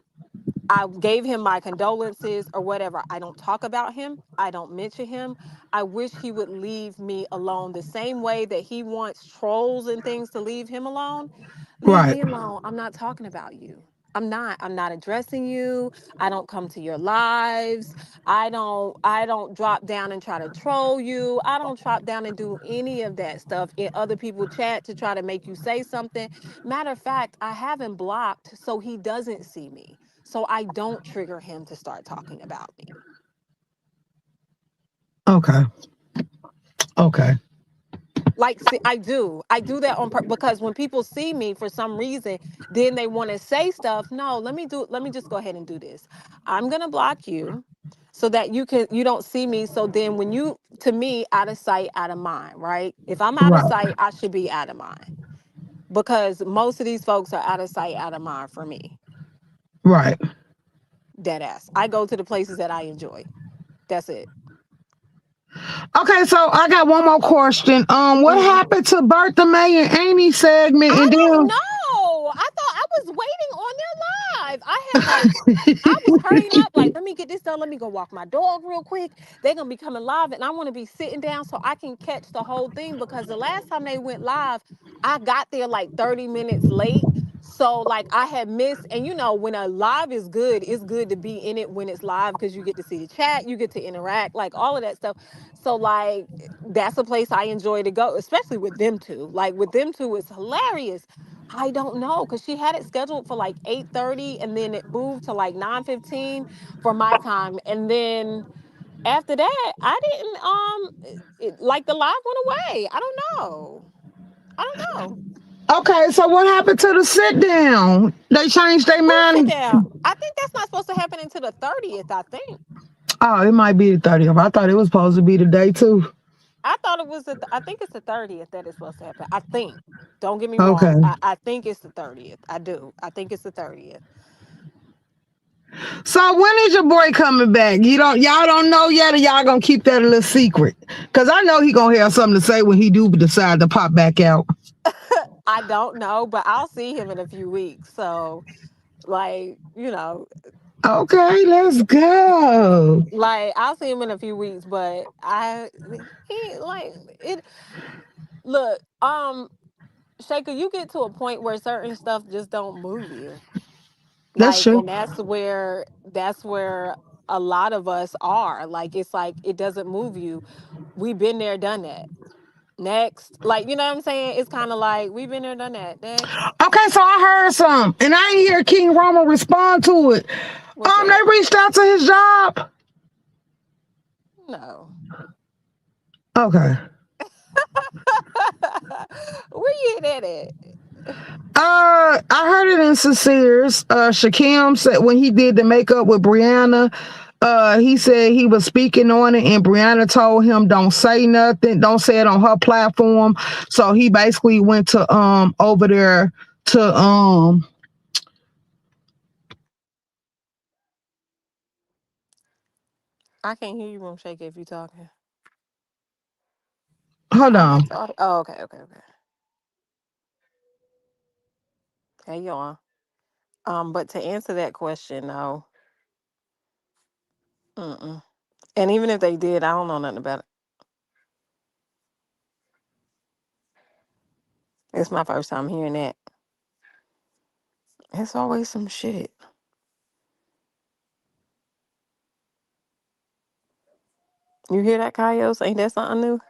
S3: I gave him my condolences or whatever. I don't talk about him. I don't mention him. I wish he would leave me alone the same way that he wants trolls and things to leave him alone. Leave
S2: Right.
S3: me alone. I'm not talking about you. I'm not addressing you. I don't come to your lives. I don't drop down and try to troll you. I don't drop down and do any of that stuff in other people chat to try to make you say something. Matter of fact, I have him blocked so he doesn't see me. So I don't trigger him to start talking about me.
S2: Okay. Okay.
S3: Like, see, I do that on because when people see me for some reason, then they want to say stuff. No, let me just go ahead and do this. I'm going to block you so that you don't see me. So then when to me, out of sight, out of mind, right? If I'm out of
S2: Right.
S3: sight, I should be out of mind because most of these folks are out of sight, out of mind for me.
S2: Right.
S3: Dead ass. I go to the places that I enjoy. That's it.
S2: Okay, so I got one more question. What
S3: Mhm.
S2: happened to Bertha May and Amy segment?
S3: I
S2: And
S3: don't
S2: then
S3: know. I thought I was waiting on their live. I was hurrying up, like, let me get this done. Let me go walk my dog real quick. They're gonna be coming live, and I want to be sitting down so I can catch the whole thing because the last time they went live, I got there like 30 minutes late. So like I had missed, and you know, when a live is good, it's good to be in it when it's live because you get to see the chat, you get to interact, like all of that stuff. So like that's a place I enjoy to go, especially with them two. Like with them two, it's hilarious. I don't know because she had it scheduled for like 8:30, and then it moved to like 9:15 for my time, and then after that, I didn't like the live went away. I don't know. I don't know.
S2: okay, so what happened to the sit down? They changed their
S3: Who sit
S2: mind.
S3: down? I think that's not supposed to happen until the 30th. I think.
S2: Oh, it might be the 30th. I thought it was supposed to be the day too.
S3: I thought it was. I think it's the 30th that it's supposed to happen. I think. Don't get me wrong.
S2: Okay.
S3: I think it's the 30th. I do. I think it's the 30th.
S2: So when is your boy coming back? Y'all don't know yet, or y'all gonna keep that a little secret? Cause I know he gonna have something to say when he do decide to pop back out.
S3: I don't know, but I'll see him in a few weeks. So, like,
S2: Okay, let's go.
S3: like I'll see him in a few weeks. But he like it. Look, Shaker, you get to a point where certain stuff just don't move you.
S2: That's
S3: Like,
S2: true.
S3: and that's where a lot of us are. Like, it's like it doesn't move you. We've been there, done that. Next, like, you know what I'm saying? It's kind of like we've been there, done that. Next,
S2: Okay, so I heard some, and I ain't hear King Roma respond to it.
S3: what's that?
S2: They reached out to his job.
S3: No.
S2: Okay.
S3: Where you at it?
S2: I heard it in Sincere's. Shakim said when he did the makeup with Brianna, he said he was speaking on it, and Brianna told him don't say nothing, don't say it on her platform. So he basically went to over there to
S3: I can't hear you, Room Shaker, if you talking.
S2: hold
S3: I
S2: on.
S3: got the audio. Oh, okay, okay, okay. Hey, y'all. But to answer that question, no. Mm-mm. And even if they did, I don't know nothing about it. It's my first time hearing that. It's always some shit. You hear that, Kaios? Ain't that something new?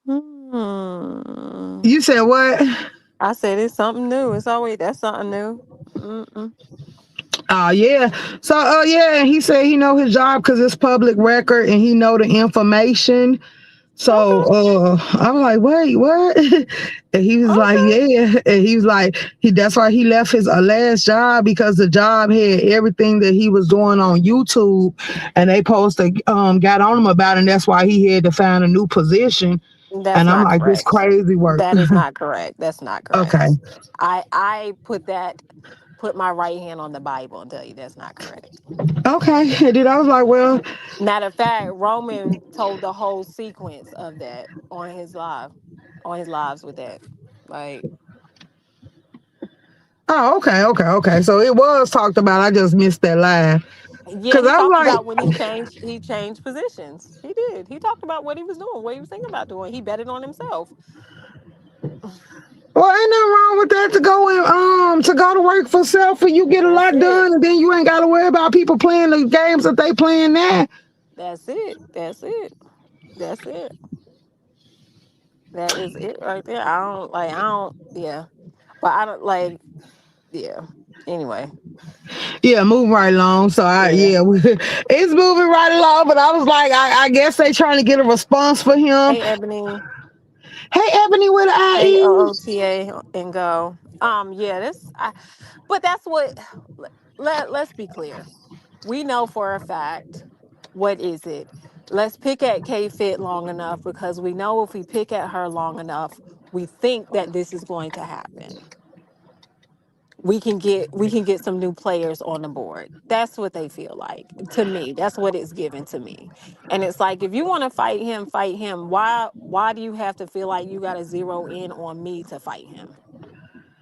S3: Hmm.
S2: You said what?
S3: I said it's something new. It's always that's something new. Mm-mm.
S2: Yeah. So yeah, he said he know his job because it's public record and he know the information. So
S3: Okay.
S2: I was like, wait, what? And he was like,
S3: Okay.
S2: yeah. And he was like, that's why he left his last job because the job had everything that he was doing on YouTube, and they posted got on him about it, and that's why he had to find a new position.
S3: That's
S2: And I'm
S3: not
S2: like, this
S3: correct.
S2: crazy work.
S3: That is not correct. That's not
S2: Okay.
S3: correct. I put my right hand on the Bible and tell you that's not correct.
S2: Okay. And then I was like, well,
S3: Matter of fact, Roman told the whole sequence of that on his lives with that. Like,
S2: oh, okay, okay, okay. So it was talked about. I just missed that line.
S3: yeah,
S2: Cause
S3: he
S2: I'm
S3: talked
S2: like,
S3: about when he changed positions. He did. He talked about what he was doing, what he was thinking about doing. He betted on himself.
S2: well, ain't nothing wrong with that to go to work for self and you get a
S3: That's
S2: lot
S3: it.
S2: done and then you ain't gotta worry about people playing the games that they playing now.
S3: That's it. That's it. That's it. That is it right there. I don't yeah. But I don't like yeah. Anyway.
S2: Yeah, moving right along. So
S3: Yeah.
S2: yeah, it's moving right along. But I was like, I guess they trying to get a response for him.
S3: Hey Ebony.
S2: Hey, Ebony with an
S3: Hey
S2: IE.
S3: OOTA and go. Yeah, but that's what let's be clear. We know for a fact what is it. Let's pick at K Fit long enough because we know if we pick at her long enough, we think that this is going to happen. we can get some new players on the board. That's what they feel like. To me, that's what it's given to me. And it's like, if you want to fight him, fight him. Why do you have to feel like you got to zero in on me to fight him?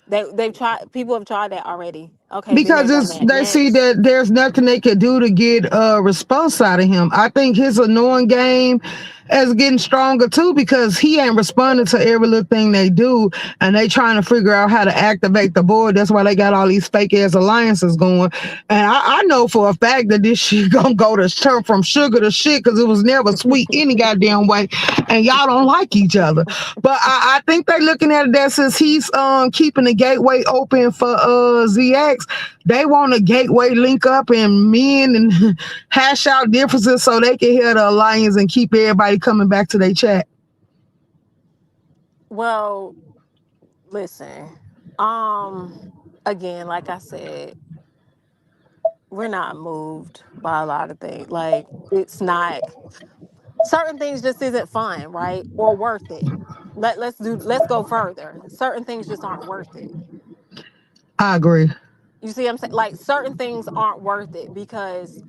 S3: They've tried, people have tried that already. Okay, been there,
S2: because
S3: done
S2: it's
S3: that.
S2: they see
S3: Next.
S2: that there's nothing they could do to get a response out of him. I think his annoying game is getting stronger too because he ain't responding to every little thing they do, and they trying to figure out how to activate the board. That's why they got all these fake ass alliances going. And I know for a fact that this shit gonna go to turn from sugar to shit because it was never sweet any goddamn way, and y'all don't like each other. But I think they looking at it that since he's keeping the gateway open for ZX, they want a gateway link up and men and hash out differences so they can hear the alliance and keep everybody coming back to their chat.
S3: Well, listen. Um, Again, like I said, we're not moved by a lot of things. Like, it's not, certain things just isn't fun, right? Or worth it. Let's go further. Certain things just aren't worth it.
S2: I agree.
S3: You see what I'm saying? Like, certain things aren't worth it because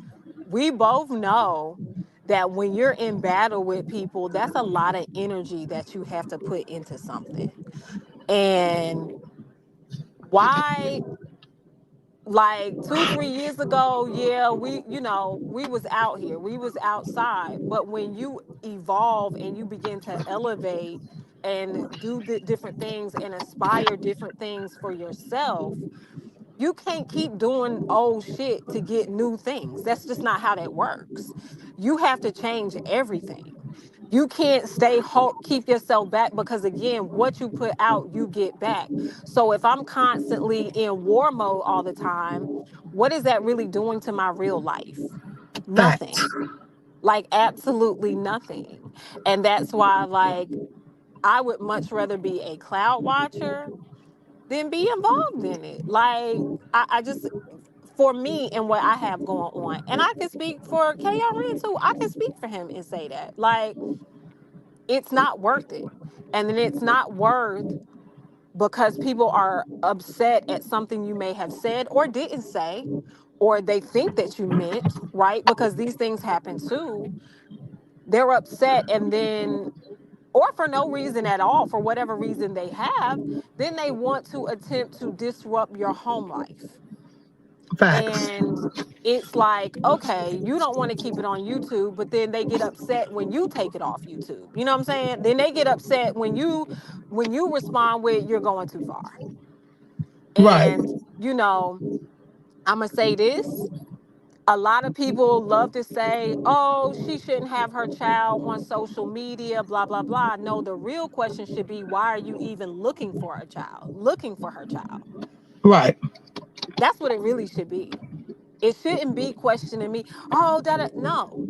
S3: we both know that when you're in battle with people, that's a lot of energy that you have to put into something. And why, like 2 3 years ago, yeah, we was out here, we was outside, but when you evolve and you begin to elevate and do the different things and aspire different things for yourself, you can't keep doing old shit to get new things. That's just not how that works. You have to change everything. You can't keep yourself back, because again, what you put out, you get back. So if I'm constantly in war mode all the time, what is that really doing to my real life?
S2: Facts.
S3: Nothing. Like, absolutely nothing. And that's why, like, I would much rather be a cloud watcher than be involved in it. Like, I just, for me and what I have going on, and I can speak for KRN too. I can speak for him and say that. Like, it's not worth it. And then it's not worth, because people are upset at something you may have said or didn't say, or they think that you meant, right? Because these things happen too. They're upset, and then, or for no reason at all, for whatever reason they have, then they want to attempt to disrupt your home life.
S2: Facts.
S3: And it's like, okay, you don't want to keep it on YouTube, but then they get upset when you take it off YouTube. You know what I'm saying? Then they get upset when you respond with, you're going too far.
S2: Right.
S3: And you know, I'm gonna say this. A lot of people love to say, oh, she shouldn't have her child on social media, blah, blah, blah. No, the real question should be, why are you even looking for a child, looking for her child?
S2: Right.
S3: That's what it really should be. It shouldn't be questioning me. Oh, that, no.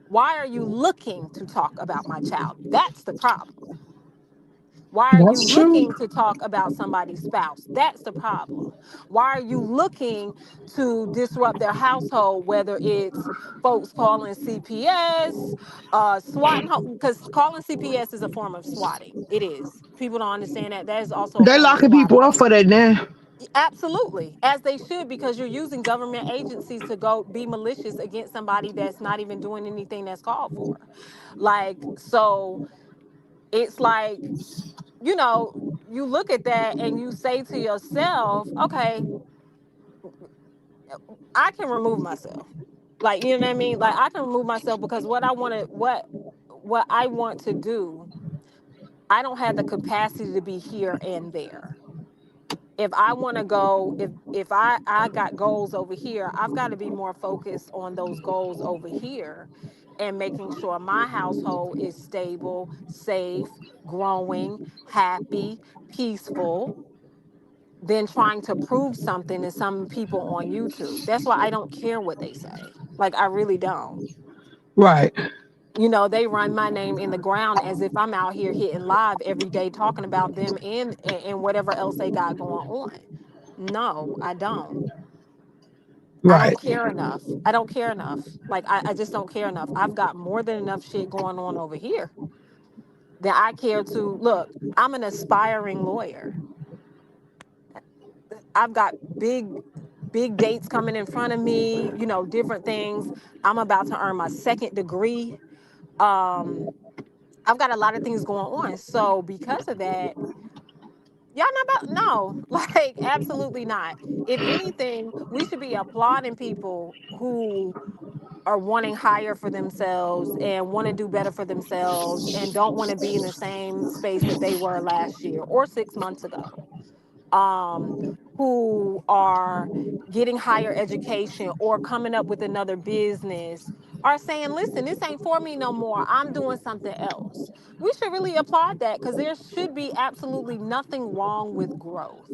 S3: Why are you looking to talk about my child? That's the problem. Why are you
S2: That's true.
S3: looking to talk about somebody's spouse? That's the problem. Why are you looking to disrupt their household, whether it's folks calling CPS, swatting, because calling CPS is a form of swatting. It is. People don't understand that. That is also a
S2: They
S3: form of
S2: locking people
S3: swatting.
S2: up for that now.
S3: Absolutely, as they should, because you're using government agencies to go be malicious against somebody that's not even doing anything that's called for. Like, so it's like, you know, you look at that and you say to yourself, okay, I can remove myself. Like, you know what I mean? Like, I can remove myself because what I want to do, I don't have the capacity to be here and there. If I want to go, if I got goals over here, I've got to be more focused on those goals over here, and making sure my household is stable, safe, growing, happy, peaceful, than trying to prove something to some people on YouTube. That's why I don't care what they say. Like, I really don't.
S2: Right.
S3: They run my name in the ground as if I'm out here hitting live every day talking about them and whatever else they got going on. No, I don't. I
S2: Right.
S3: don't care enough. I don't care enough. Like, I just don't care enough. I've got more than enough shit going on over here that I care to look. I'm an aspiring lawyer. I've got big dates coming in front of me, you know, different things. I'm about to earn my second degree. Um, I've got a lot of things going on. So because of that, y'all not about no, like absolutely not. If anything, we should be applauding people who are wanting higher for themselves and want to do better for themselves and don't want to be in the same space that they were last year or 6 months ago. um, who are getting higher education or coming up with another business are saying, listen, this ain't for me no more. I'm doing something else. We should really applaud that because there should be absolutely nothing wrong with growth.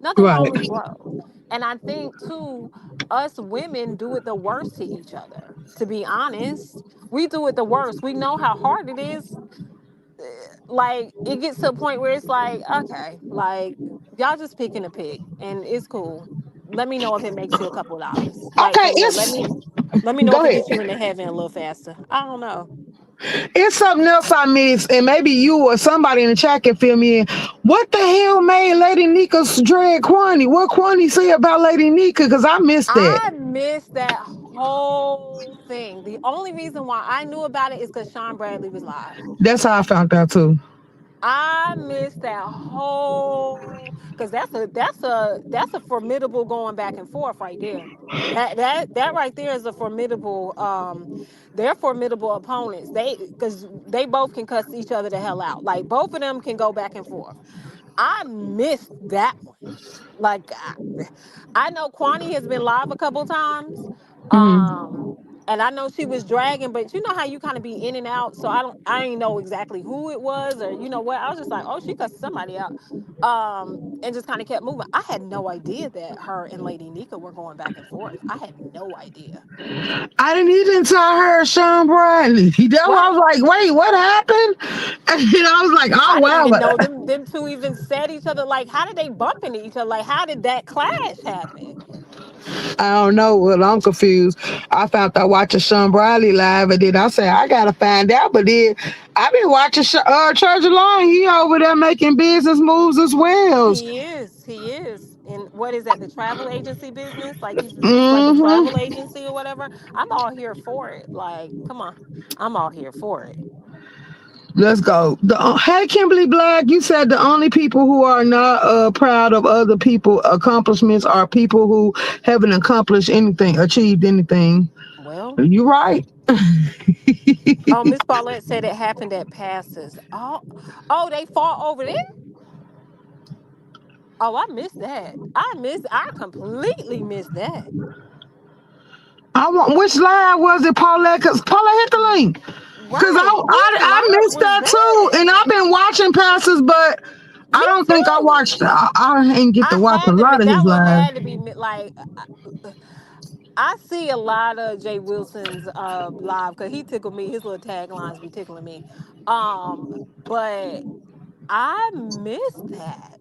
S3: Nothing wrong with
S2: Right.
S3: growth. And I think, too, us women do it the worst to each other, to be honest. We do it the worst. We know how hard it is. Like it gets to a point where it's like, okay, like y'all just picking a pick and it's cool. Let me know if it makes you a couple of dollars. Like
S2: Okay,
S3: for real. Let me know
S2: go
S3: if it
S2: ahead.
S3: gets you into heaven a little faster. I don't know.
S2: It's something else I missed, and maybe you or somebody in the chat can fill me in. What the hell made Lady Nika's drag Kwani? What Kwani say about Lady Nika? Because I missed that.
S3: I missed that whole thing. The only reason why I knew about it is because Sean Bradley was live.
S2: That's how I found out too.
S3: I missed that whole because that's a formidable going back and forth right there. That right there is a formidable they're formidable opponents. They because they both can cuss each other the hell out. Like both of them can go back and forth. I missed that one. Like I know Kwani has been live a couple times.
S2: Mhm.
S3: Um and I know she was dragging, but you know how you kind of be in and out. So I ain't know exactly who it was or you know what. I was just like, oh, she cussed somebody out. And just kind of kept moving. I had no idea that her and Lady Nika were going back and forth. I had no idea.
S2: I didn't even tell her Sean Bradley. That's why I
S3: Right.
S2: was like, wait, what happened? And I was like, oh
S3: I didn't
S2: wow.
S3: even know them two even said each other. Like, how did they bump into each other? Like, how did that clash happen?
S2: I don't know. Well, I'm confused. I found out watching Sean Bradley live, and then I said I gotta find out. But then I've been watching Church Alone. He over there making business moves as well.
S3: He is. He is. And what is that? The travel agency business? Like he's like a travel
S2: Mm-hmm.
S3: agency or whatever. I'm all here for it. Like, come on. I'm all here for it.
S2: Let's go. Hey, Kimberly Black, you said the only people who are not proud of other people's accomplishments are people who haven't accomplished anything, achieved anything.
S3: Well,
S2: You right.
S3: oh, Miss Paulette said it happened at passes. Oh, they fought over there? Oh, I missed that. I completely missed that.
S2: I want which line was it, Paulette? Because Paulette hit the link. Cause
S3: Right. Which
S2: I
S3: line
S2: missed
S3: was
S2: that too,
S3: that?
S2: and I've been watching passes, but
S3: Me
S2: I don't think I watched.
S3: too.
S2: I ain't get to
S3: I
S2: watch a
S3: had to
S2: lot
S3: admit
S2: of his
S3: that one
S2: live.
S3: had to be like I see a lot of Jay Wilson's live because he tickled me. His little taglines be tickling me. Um, but I missed that.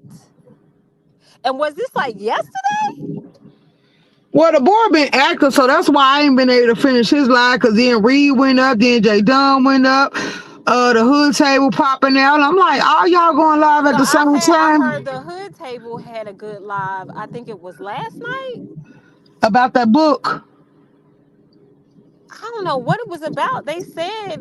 S3: And was this like yesterday?
S2: Well, the boy been active, so that's why I ain't been able to finish his live. Cause then Reed went up, then J Dunn went up. The hood table popping out. I'm like, all y'all going live at
S3: No,
S2: the same
S3: I
S2: time
S3: heard the hood table had a good live. I think it was last night.
S2: about that book.
S3: I don't know what it was about. They said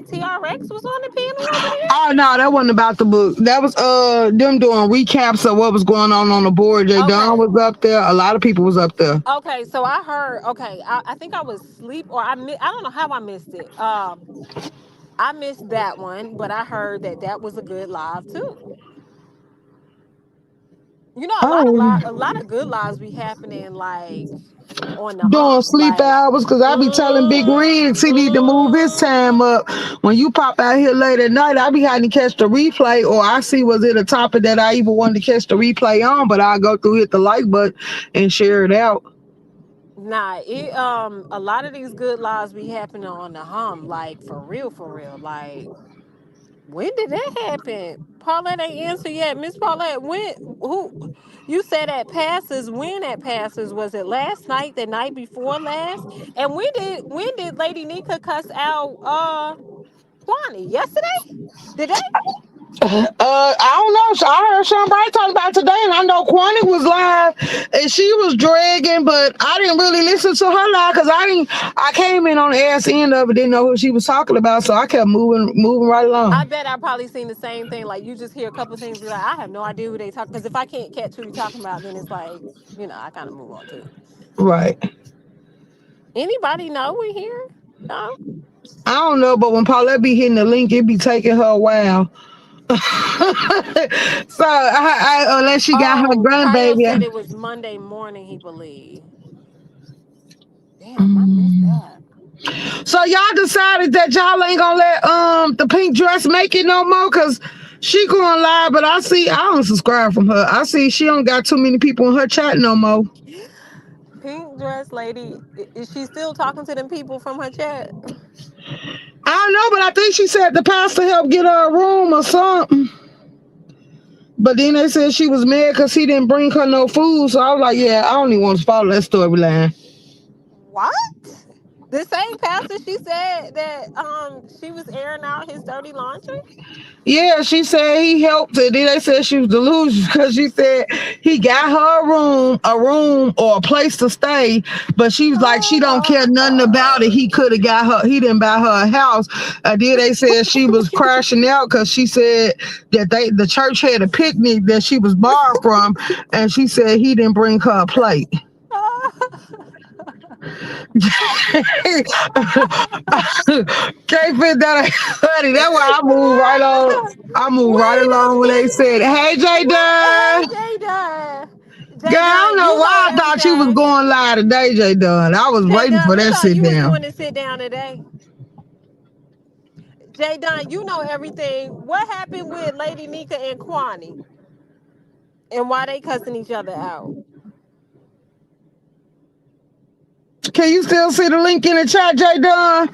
S3: TRX was on the panel over
S2: Oh no, that wasn't about the book. That was them doing recaps of what was going on the board. J
S3: there.
S2: Dunn
S3: Okay.
S2: was up there. A lot of people was up there.
S3: Okay, so I heard. Okay, I think I was asleep, or I don't know how I missed it. I missed that one, but I heard that that was a good live too. You know,
S2: Oh,
S3: a lot of good lives be happening like on the
S2: doing
S3: hump,
S2: sleep
S3: like.
S2: hours because I be telling Big Riggs he need to move his time up. When you pop out here late at night, I be having to catch the replay, or I see was it a topic that I even wanted to catch the replay on, but I go through hit the like button and share it out.
S3: Nah, it a lot of these good lives be happening on the hum, like for real, for real. Like when did that happen? Paulette ain't answer yet. Miss Paulette, when who you said at passes, when at passes? Was it last night, the night before last? And when did Lady Nika cuss out Kwani? Yesterday? Did they?
S2: I don't know. So I heard Sean Bright talking about it today, and I know Quani was live, and she was dragging, but I didn't really listen to her live because I didn't. I came in on the ass end of it, didn't know who she was talking about, so I kept moving right
S3: I
S2: along.
S3: bet I probably seen the same thing. Like you just hear a couple things, be like, I have no idea who they talk. Because if I can't catch who you talking about, then it's like, I kind of move on too.
S2: Right.
S3: Anybody know we here? No.
S2: I don't know, but when Paulette be hitting the link, it be taking her a while. So unless she got her
S3: Oh, Kyle said
S2: grandbaby.
S3: it was Monday morning. He believed. Damn, I missed that.
S2: So y'all decided that y'all ain't gonna let the pink dress make it no more, cause she going live, but I don't subscribe from her. I see she don't got too many people in her chat no more.
S3: Pink dress lady, is she still talking to them people from her chat?
S2: I don't know, but I think she said the pastor helped get her a room or something. But then they said she was mad because he didn't bring her no food. So I was like, yeah, I don't even want to follow that storyline.
S3: What? The same pastor she said that she was airing out his dirty laundry?
S2: Yeah, she said he helped her. Then they said she was delusional because she said he got her a room or a place to stay, but she was like she don't care nothing about it. He could have got her. He didn't buy her a house. Then they said she was crashing out because she said that the church had a picnic that she was borrowed from, and she said he didn't bring her a plate. Can't fit that, honey. That's why I moved right on. I moved right
S3: Wait a
S2: along when they said,
S3: minute.
S2: "Hey, J
S3: What? Hey,
S2: Dunn."
S3: J Dunn.
S2: Girl,
S3: J
S2: I don't
S3: Dunn,
S2: know
S3: you know
S2: why I thought you was
S3: everything.
S2: going live today, J Dunn. I was
S3: J
S2: waiting
S3: Dunn,
S2: for
S3: we
S2: that
S3: thought
S2: sit
S3: you was
S2: down.
S3: doing the sit down today. J Dunn, you know everything. What happened with Lady Nika and Kwani and why they cussing each other out?
S2: Can you still see the link in the chat, J Dunn?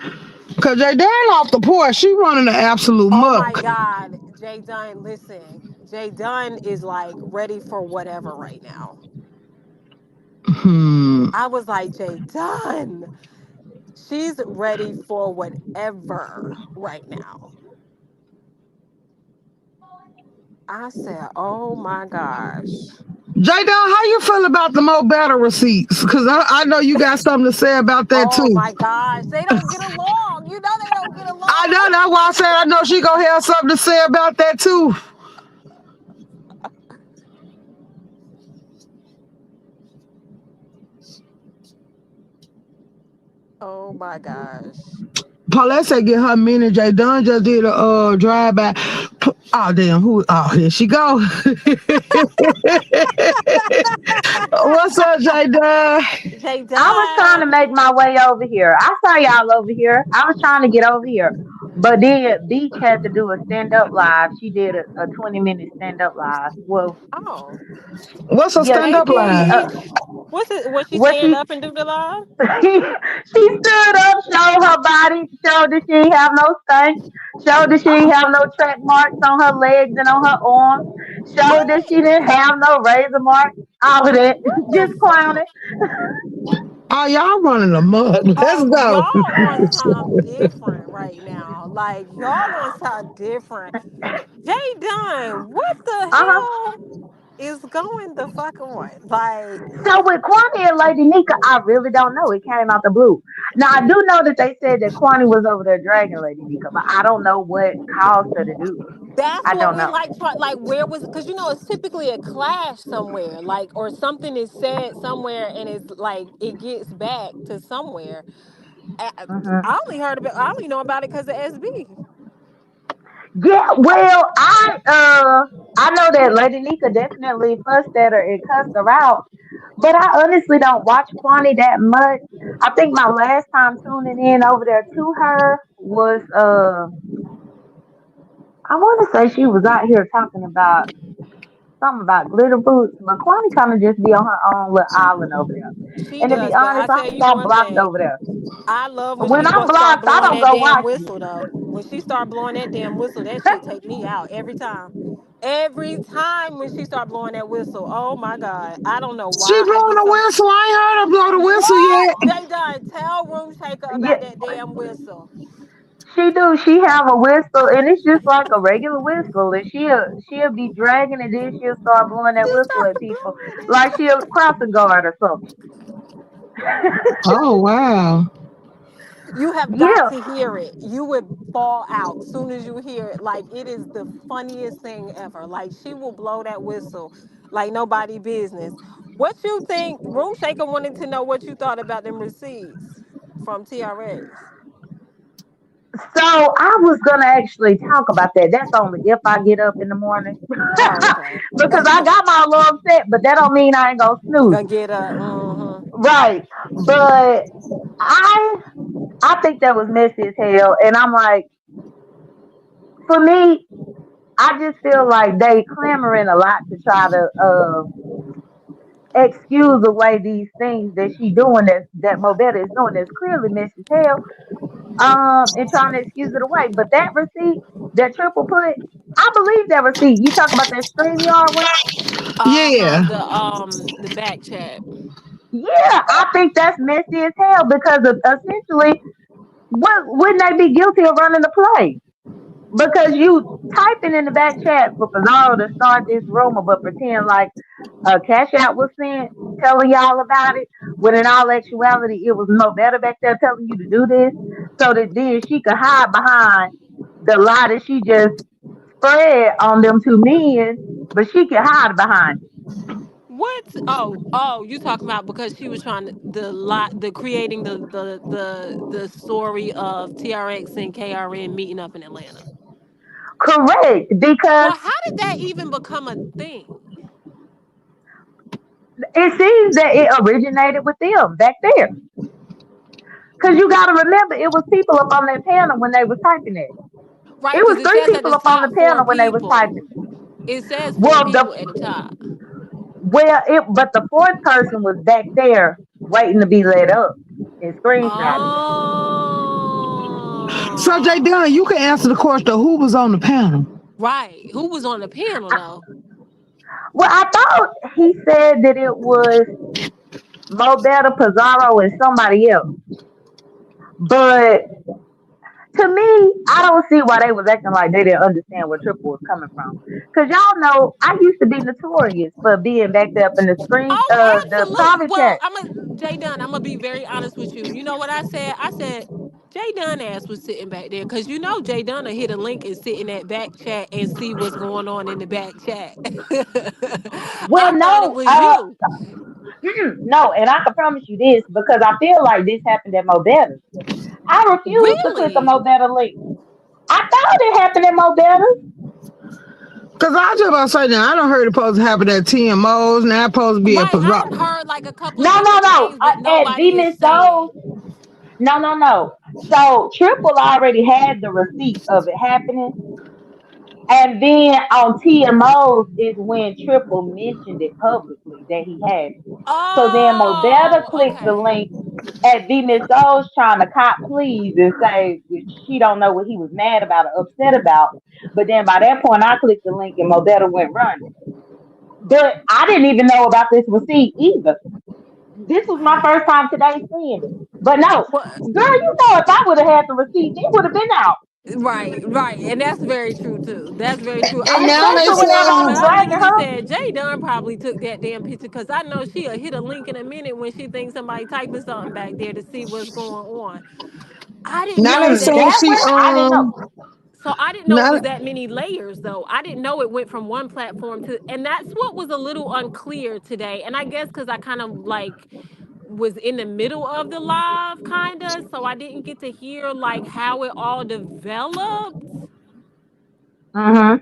S2: Cause J Dunn off the porch, she running the absolute
S3: Oh my
S2: muck.
S3: God, J Dunn, listen. J Dunn is like ready for whatever right now.
S2: Hmm.
S3: I was like, J Dunn, she's ready for whatever right now. I said, oh my gosh.
S2: J Dunn, how you feel about the Mo battle receipts? Cause I know you got something to say about that
S3: Oh
S2: too.
S3: my gosh. They don't get along. You know they don't get
S2: I
S3: along.
S2: know that's why I said I know she gonna have something to say about that too.
S3: Oh my gosh.
S2: Paulette said get her minute. J Dunn just did a drive by. Oh damn, who? Oh, here she go. What's up, J Dunn?
S3: J
S4: I was trying to
S3: Dunn.
S4: make my way over here. I saw y'all over here. I was trying to get over here. But then Beach had to do a stand up live. She did a 20-minute stand up live. Well,
S3: Oh.
S2: What's a
S4: yeah,
S2: stand
S3: Hey
S2: up line?
S3: Beach. What's it? Was she
S4: what
S3: stand
S4: she
S3: up and do the live?
S4: she stood up, showed her body, showed that she ain't have no stunts, showed that she ain't
S3: Oh.
S4: have no track marks on her legs and on her arms, showed that
S3: Wait.
S4: she didn't have no razor marks, all of that.
S3: What the
S4: Just clowning.
S3: fuck?
S2: Oh, y'all running a mug. Let's
S3: Oh,
S2: go.
S3: y'all on something different right now. Like y'all on something different. Jay Dunn, what the
S4: Uh-huh.
S3: hell is going the fuck on? Like,
S4: So with Kwani and Lady Nika, I really don't know. It came out the blue. Now I do know that they said that Kwani was over there dragging Lady Nika, but I don't know what caused her to do it.
S3: that's
S4: I
S3: what
S4: don't
S3: we
S4: know.
S3: like. Like, where was? Because it's typically a clash somewhere, like, or something is said somewhere, and it's like it gets back to somewhere. I,
S4: Hmm.
S3: I only heard about. I only know about it because of SB.
S4: Yeah, well, I know that Lady Nika definitely fussed at her and cussed her out, but I honestly don't watch Kwani that much. I think my last time tuning in over there to her was I want to say she was out here talking about something about glitter boots, but Kwani kind of just be on her own little island over there.
S3: She
S4: And to be
S3: does, but I
S4: honest, I
S3: tell you
S4: got
S3: one
S4: blocked
S3: thing.
S4: over there.
S3: I love when
S4: When
S3: she
S4: I'm
S3: start
S4: blocked, I
S3: blowing
S4: don't
S3: that
S4: go
S3: damn
S4: watch you.
S3: whistle though. When she start blowing that damn whistle, that shit take me out every time. Every time when she start blowing that whistle, oh my god, I don't know
S2: She
S3: why I
S2: blowing
S3: get
S2: the
S3: so.
S2: whistle. I ain't heard her blow the whistle
S3: What?
S2: yet.
S3: Jay Dunn, tell Room Shaker
S4: Yeah,
S3: about that damn whistle.
S4: She do. She have a whistle, and it's just like a regular whistle, and she'll be dragging, and then she'll start blowing that
S3: You
S4: whistle
S3: start
S4: at people,
S3: blowing
S4: like she a crossing guard or something.
S2: Oh wow.
S3: You have got
S4: Yeah.
S3: to hear it. You would fall out soon as you hear it. Like it is the funniest thing ever. Like she will blow that whistle like nobody business. What you think? Room Shaker wanted to know what you thought about them receipts from TRX.
S4: So I was gonna actually talk about that. That's only if I get up in the morning,
S3: Oh, okay.
S4: because I got my alarm set, but that don't mean I ain't gonna snooze
S3: Gonna
S4: it.
S3: get up. Mm-hmm.
S4: Right. But I I think that was messy as hell, and I'm like, for me, I just feel like they clamoring a lot to try to excuse away these things that she doing, that Mobetta is doing, that's clearly messy as hell. And trying to excuse it away. But that receipt that Triple put, I believe that receipt. You talk about that StreamYard one?
S3: Uh-huh.
S2: Yeah.
S3: The back chat.
S4: Yeah, I think that's messy as hell because essentially, wouldn't they be guilty of running the play? Because you typing in the back chat for Pizarro to start this rumor, but pretend like a cash out was sent telling y'all about it, when in all actuality it was no better back there telling you to do this, so that then she could hide behind the lie that she just spread on them two men, but she can hide behind it.
S3: What? Oh, you talking about because she was trying to the creating the story of TRX and KRN meeting up in Atlanta.
S4: Correct, because
S3: Well, how did that even become a thing?
S4: it seems that it originated with them back there. Because you got to remember, it was people up on that panel when they was typing it.
S3: Right,
S4: It
S3: because
S4: was
S3: it
S4: three
S3: says at
S4: people
S3: the
S4: up on the
S3: top four
S4: panel when they was
S3: people.
S4: typing.
S3: It says four
S4: Well,
S3: people at the top.
S4: but the fourth person was back there waiting to be let up and screenshotted.
S2: So Jay
S3: Oh,
S2: Dunn, you can answer the question of who was on the panel.
S3: right. Who was on the panel though?
S4: Well, I thought he said that it was Mo Better, Pizarro, and somebody else. But to me, I don't see why they was acting like they didn't understand where Triple was coming from. Cause y'all know I used to be notorious for being backed up in the screen,
S3: Oh,
S4: the
S3: absolutely.
S4: private
S3: Well,
S4: chat.
S3: Jay Dunn. I'm gonna be very honest with you. You know what I said? I said Jay Dunn ass was sitting back there because you know Jay Dunn will hit a link and sit in that back chat and see what's going on in the back chat. I
S4: Well,
S3: thought it
S4: no,
S3: was you.
S4: no, and I can promise you this because I feel like this happened at Mo Better. I refuse to click a
S3: Really?
S4: Mo Better link. I thought it happened at Mo Better.
S2: Cause I just about to say that I don't heard it supposed to happen at TMOs. Now it's supposed to be at
S3: Right. I
S2: Pizarro.
S3: done heard like a couple of
S4: No, no,
S3: different
S4: no.
S3: things, but
S4: At
S3: nobody
S4: V
S3: is
S4: Miss
S3: saying.
S4: O's. No, no, no. So Triple already had the receipt of it happening. And then on TMOs is when Triple mentioned it publicly that he had it. So then Mo Better
S3: Oh,
S4: clicked the
S3: okay.
S4: link at V Miss O's trying to cop please and say she don't know what he was mad about or upset about. But then by that point I clicked the link and Mo Better went running. But I didn't even know about this receipt either. This was my first time today seeing it. But no,
S3: Well,
S4: girl, you know if I would have had the receipt, it would have been out.
S3: right, right, and that's very true too. That's very true.
S2: And now they
S4: Especially whenever
S3: But
S4: I'm
S2: saying,
S3: I'm
S4: dragging
S3: looking and
S4: her.
S3: said Jay Dunn probably took that damn picture because I know she'll hit a link in a minute when she thinks somebody typing something back there to see what's going on. I didn't
S2: now
S3: know
S2: they
S4: Maybe
S3: that.
S2: saying
S4: that
S2: she
S4: one, I didn't know.
S3: So I didn't know it
S2: now
S3: was that many layers though. I didn't know it went from one platform to, and that's what was a little unclear today. And I guess because I kind of like was in the middle of the live, kind of, so I didn't get to hear like how it all developed
S4: Hmm.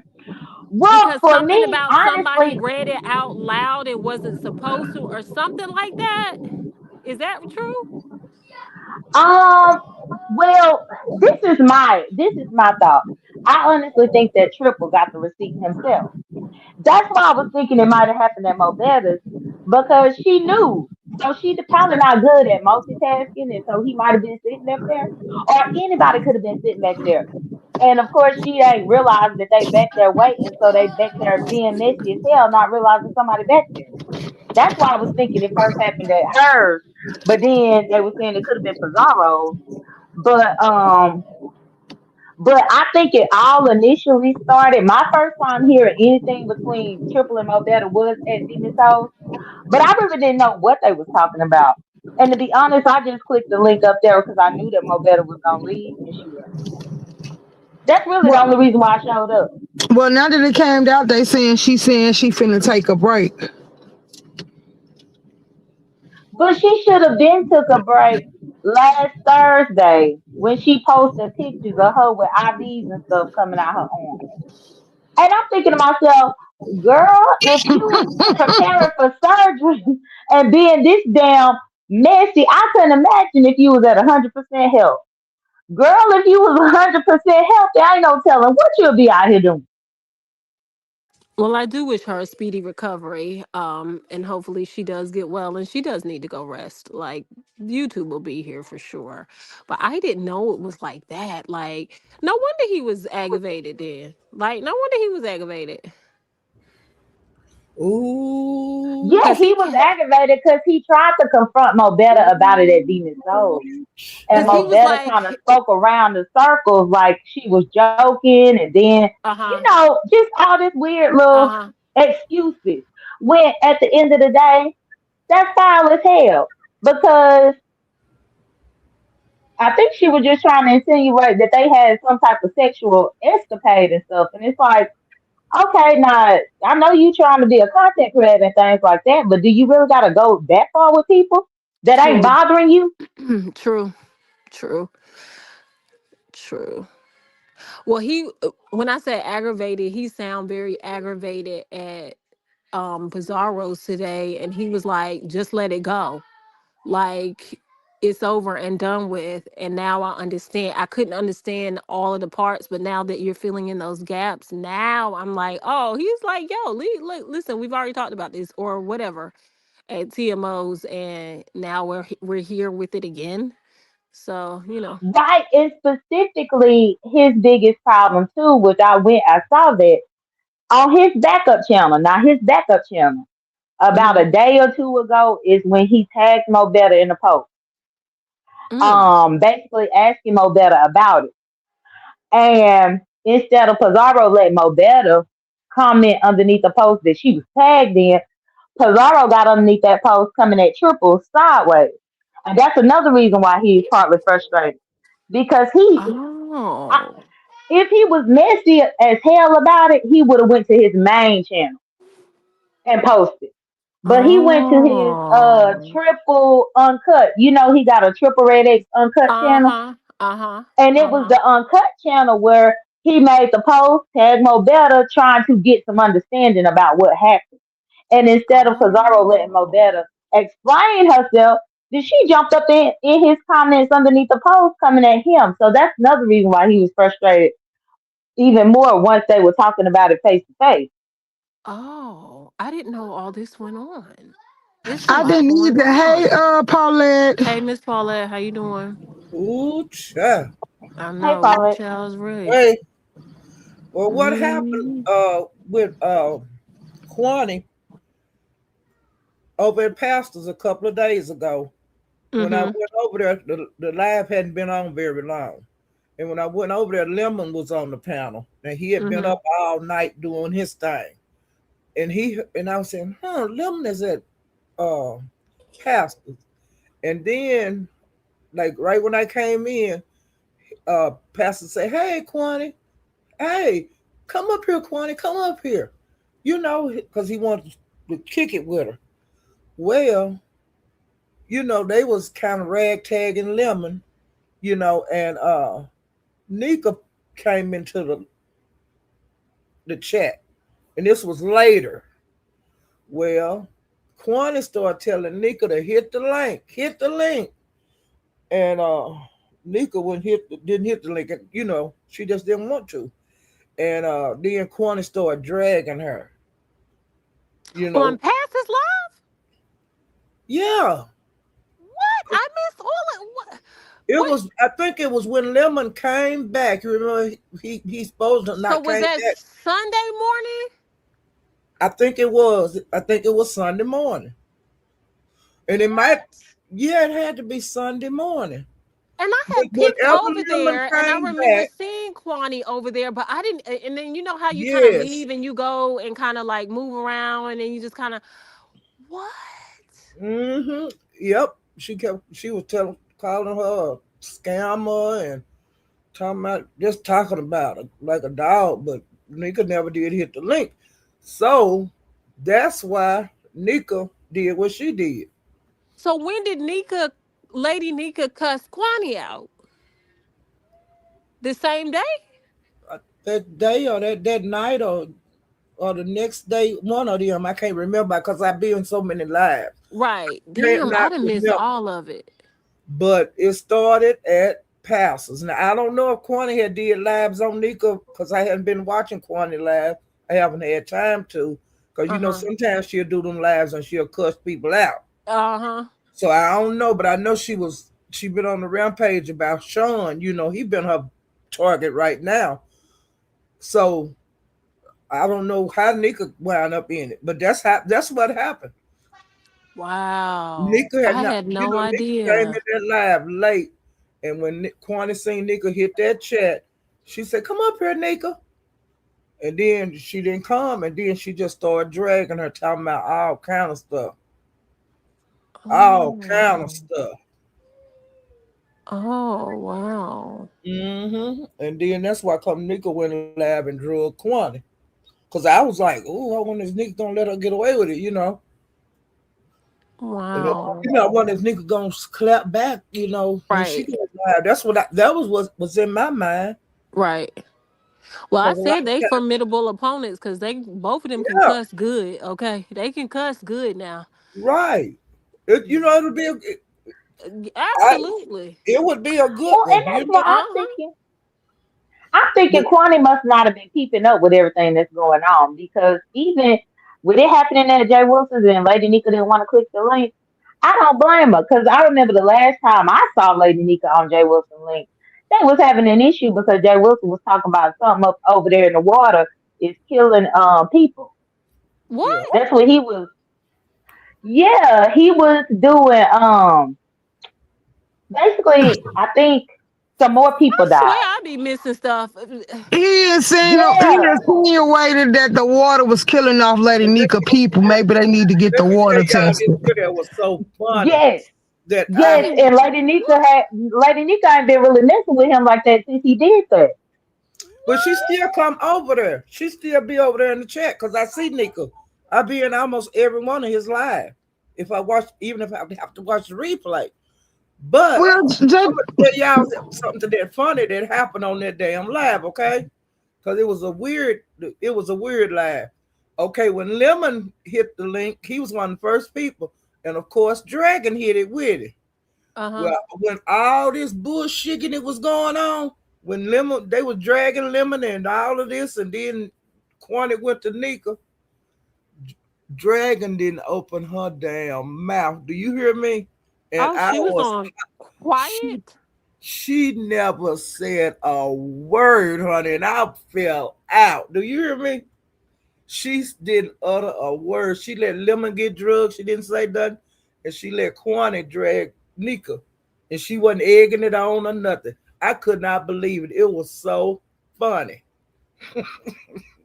S4: Well,
S3: because
S4: for
S3: something
S4: me,
S3: about somebody
S4: honestly,
S3: read it out loud and wasn't supposed to, or something like that. Is that true?
S4: um, well, this is my thought. I honestly think that Triple got the receipt himself. That's why I was thinking it might have happened at Mo Better's because she knew. So she probably not good at multitasking, and so he might have been sitting up there, or anybody could have been sitting back there. And of course, she ain't realized that they back there waiting, so they back there being messy as hell, not realizing somebody back there. That's why I was thinking it first happened at hers, but then they were saying it could have been Pizarro's. But But I think it all initially started. My first time hearing anything between Triple and Mo Better was at Demon Souls, but I really didn't know what they was talking about. And to be honest, I just clicked the link up there because I knew that Mo Better was gonna leave, and she left. That's really the
S2: Well,
S4: only reason why I showed up.
S2: well, now that it came out, they saying she finna take a break.
S4: But she should have been took a break last Thursday when she posted pictures of her with IVs and stuff coming out her arm. And I'm thinking to myself, girl, if you preparing for surgery and being this damn messy, I couldn't imagine if you was at 100% health. Girl, if you was 100% healthy, I ain't no telling what you'll be out here doing.
S3: Well, I do wish her a speedy recovery. And hopefully she does get well, and she does need to go rest. Like, YouTube will be here for sure. But I didn't know it was like that. Like, no wonder he was aggravated then. Like, no wonder he was aggravated.
S5: Ooh,
S4: Yeah,
S3: Cause
S4: he
S3: he
S4: was
S3: kept
S4: aggravated because he tried to confront Mo Better about it at Demon
S5: ooh,
S4: Souls. And
S3: cause he
S4: Mo
S3: was
S4: Better kind of
S3: like,
S4: spoke around the circles like she was joking, and then,
S3: uh-huh,
S4: just all this weird little
S3: uh-huh.
S4: excuses. When at the end of the day, that's foul as hell. Because I think she was just trying to insinuate that they had some type of sexual escapade and stuff. And it's like, okay, now I know you trying to be a content creator and things like that, but do you really gotta go that far with people that ain't
S3: True.
S4: bothering you?
S3: True. True. True. Well, when I said aggravated, he sound very aggravated at Bizarro's today, and he was like, just let it go. Like, it's over and done with. And now I understand. I couldn't understand all of the parts, but now that you're filling in those gaps, now I'm like, oh, he's like, yo, listen, we've already talked about this or whatever at TMO's, and now we're here with it again. So,
S4: Right, and specifically his biggest problem too, which I saw that on his backup channel. Now his backup channel, about
S3: mm-hmm,
S4: a day or two ago, is when he tagged Mo Better in the post.
S3: mm,
S4: Basically asking Mo Better about it. And instead of Pizarro letting Mo Better comment underneath the post that she was tagged in, Pizarro got underneath that post coming at Triple sideways. And that's another reason why he's partly frustrated. Because
S3: oh,
S4: if he was messy as hell about it, he would have went to his main channel and posted. But he went to his
S3: oh,
S4: triple uncut. He got a triple red X uncut channel.
S3: uh-huh, uh-huh,
S4: And it was
S3: uh-huh,
S4: the uncut channel where he made the post, tag Mo Better, trying to get some understanding about what happened. And instead of Pizarro letting Mo
S3: oh.
S4: Better explain herself, then she jumped up in his comments underneath the post coming at him. So that's another reason why he was frustrated even more once they were talking about it face to face.
S3: Oh, I didn't know all this went on. It's a
S2: I
S3: lot
S2: didn't
S3: going
S2: either. Hey,
S3: on.
S2: Paulette.
S3: Hey, Miss Paulette, how you doing?
S5: ooh, child.
S3: I
S4: Hey,
S3: know,
S4: Paulette.
S3: child's right.
S5: Hey, well, what happened
S3: Mm-hmm.
S5: with Quani over at Pastors a couple of days ago? When I
S3: Mm-hmm.
S5: went over there, the live hadn't been on very long. And when I went over there, Lemon was on the panel, and he had been
S3: Mm-hmm.
S5: up all night doing his thing. And I was saying, Lemon is at uh, Pastors. And then, like right when I came in, Pastor said, "Hey, Quani, hey, come up here, Quani, come up here." Because he wanted to kick it with her. Well, they was kind of ragtagging Lemon, and Nika came into the chat, and this was later. Well, Quani started telling Nika to hit the link, and Nika didn't hit the link, and she just didn't want to. And then Quani started dragging her. You
S3: On
S5: know,
S3: Past His Love?
S5: yeah,
S3: What? I missed all of what?
S5: it
S3: What?
S5: was. I think it was when Lemon came back. You remember he supposed to
S3: So
S5: not
S3: was
S5: came
S3: that
S5: back.
S3: Sunday morning?
S5: I think it was. I think it was Sunday morning, and it might.
S3: What?
S5: Yeah, it had to be Sunday morning.
S3: And I
S5: But
S3: had picked
S5: whenever
S3: over
S5: Lemon
S3: there, and I
S5: came
S3: remember
S5: back,
S3: seeing Kwani over there, but I didn't. And then you know how you kind of
S5: yes.
S3: leave and you go and kind of like move around, and then you just kind of what?
S5: Mm-hmm. Yep. She was calling her a scammer and talking about her like a dog, but Nika never did hit the link. So that's why Nika did what she did.
S3: So when did Lady Nika, cuss Kwani out? The same day?
S5: That day or that night or the next day, one of them, I can't remember because I be in so many lives.
S3: Right.
S5: Can't
S3: Damn, I
S5: not
S3: done missed
S5: remember.
S3: all of it.
S5: But it started at Pastors. Now I don't know if Quani had did lives on Nika because I hadn't been watching Quani live. I haven't had time to because
S3: Uh huh.
S5: sometimes she'll do them lives and she'll cuss people out.
S3: Uh huh.
S5: So I don't know, but I know she been on the rampage about Sean. He been her target right now. So I don't know how Nika wound up in it, but that's what happened.
S3: Wow.
S5: Nika had
S3: I
S5: not,
S3: had no
S5: Nika came in
S3: idea.
S5: that live late, and when Quani seen Nika hit that chat, she said, "Come up here, Nika." And then she didn't come, and then she just started dragging her, talking about all kind of
S3: Oh.
S5: stuff.
S3: Oh, wow.
S5: And then that's why come Nika went live and drug Quani, cause I was like, "Oh, I wonder if Nika gonna let her get away with it." And
S3: Wow.
S5: I wonder if Nika gonna clap back, when she
S3: Right.
S5: goes live. That was what was in my mind.
S3: Right. Well, I
S5: Cause a lot
S3: said they
S5: of
S3: formidable opponents because they both of them can
S5: yeah,
S3: cuss good. Okay, they can cuss good now.
S5: right. It'll be I,
S3: Absolutely.
S5: it would be a good
S4: Well, and
S5: one.
S4: that's what
S3: Uh
S4: I'm
S3: huh.
S4: thinking. I'm thinking
S5: But
S4: Kwani must not have been keeping up with everything that's going on because even with it happening at Jay Wilson's and Lady Nika didn't want to click the link, I don't blame her because I remember the last time I saw Lady Nika on Jay Wilson's link, they was having an issue because Jay Wilson was talking about something up over there in the water is killing people.
S5: yeah,
S3: What?
S4: That's what he was. Yeah, he was doing. Basically, I think some more
S3: I
S4: people
S3: swear
S4: died.
S3: I be missing stuff.
S2: He
S4: Yeah,
S2: insinuated that the water was killing off Lady
S5: and
S2: Nika people. Maybe they need to get
S5: let
S2: the
S5: me tell
S2: water
S5: y'all this
S2: tested.
S5: video was so funny
S4: yes.
S5: that
S3: I
S4: Yes,
S5: I
S3: didn't.
S4: and Lady Nika ain't been really messing with him like that since he did that.
S5: but she still come over there. She still be over there in the chat because I see Nika. I be in almost every one of his live. If I watch, even if I have to watch the replay. But
S2: Well, Jay,
S5: I'm gonna tell y'all something that funny that happened on that damn live, okay? Because it was a weird live. Okay, when Lemon hit the link, he was one of the first people, and of course, Dragon hit it with it.
S3: Uh huh.
S5: Well, when all this bullshitting it was going on, when Lemon they was dragging Lemon and all of this, and then Quantity went to Nika, Dragon didn't open her damn mouth. Do you hear me? And
S3: Oh,
S5: I
S3: she was
S5: was
S3: on
S5: she
S3: quiet.
S5: she never said a word, honey, and I fell out. Do you hear me? She didn't utter a word. She let Lemon get drugged. She didn't say nothing. And she let Kwani drag Nika. And she wasn't egging it on or nothing. I could not believe it. It was so funny.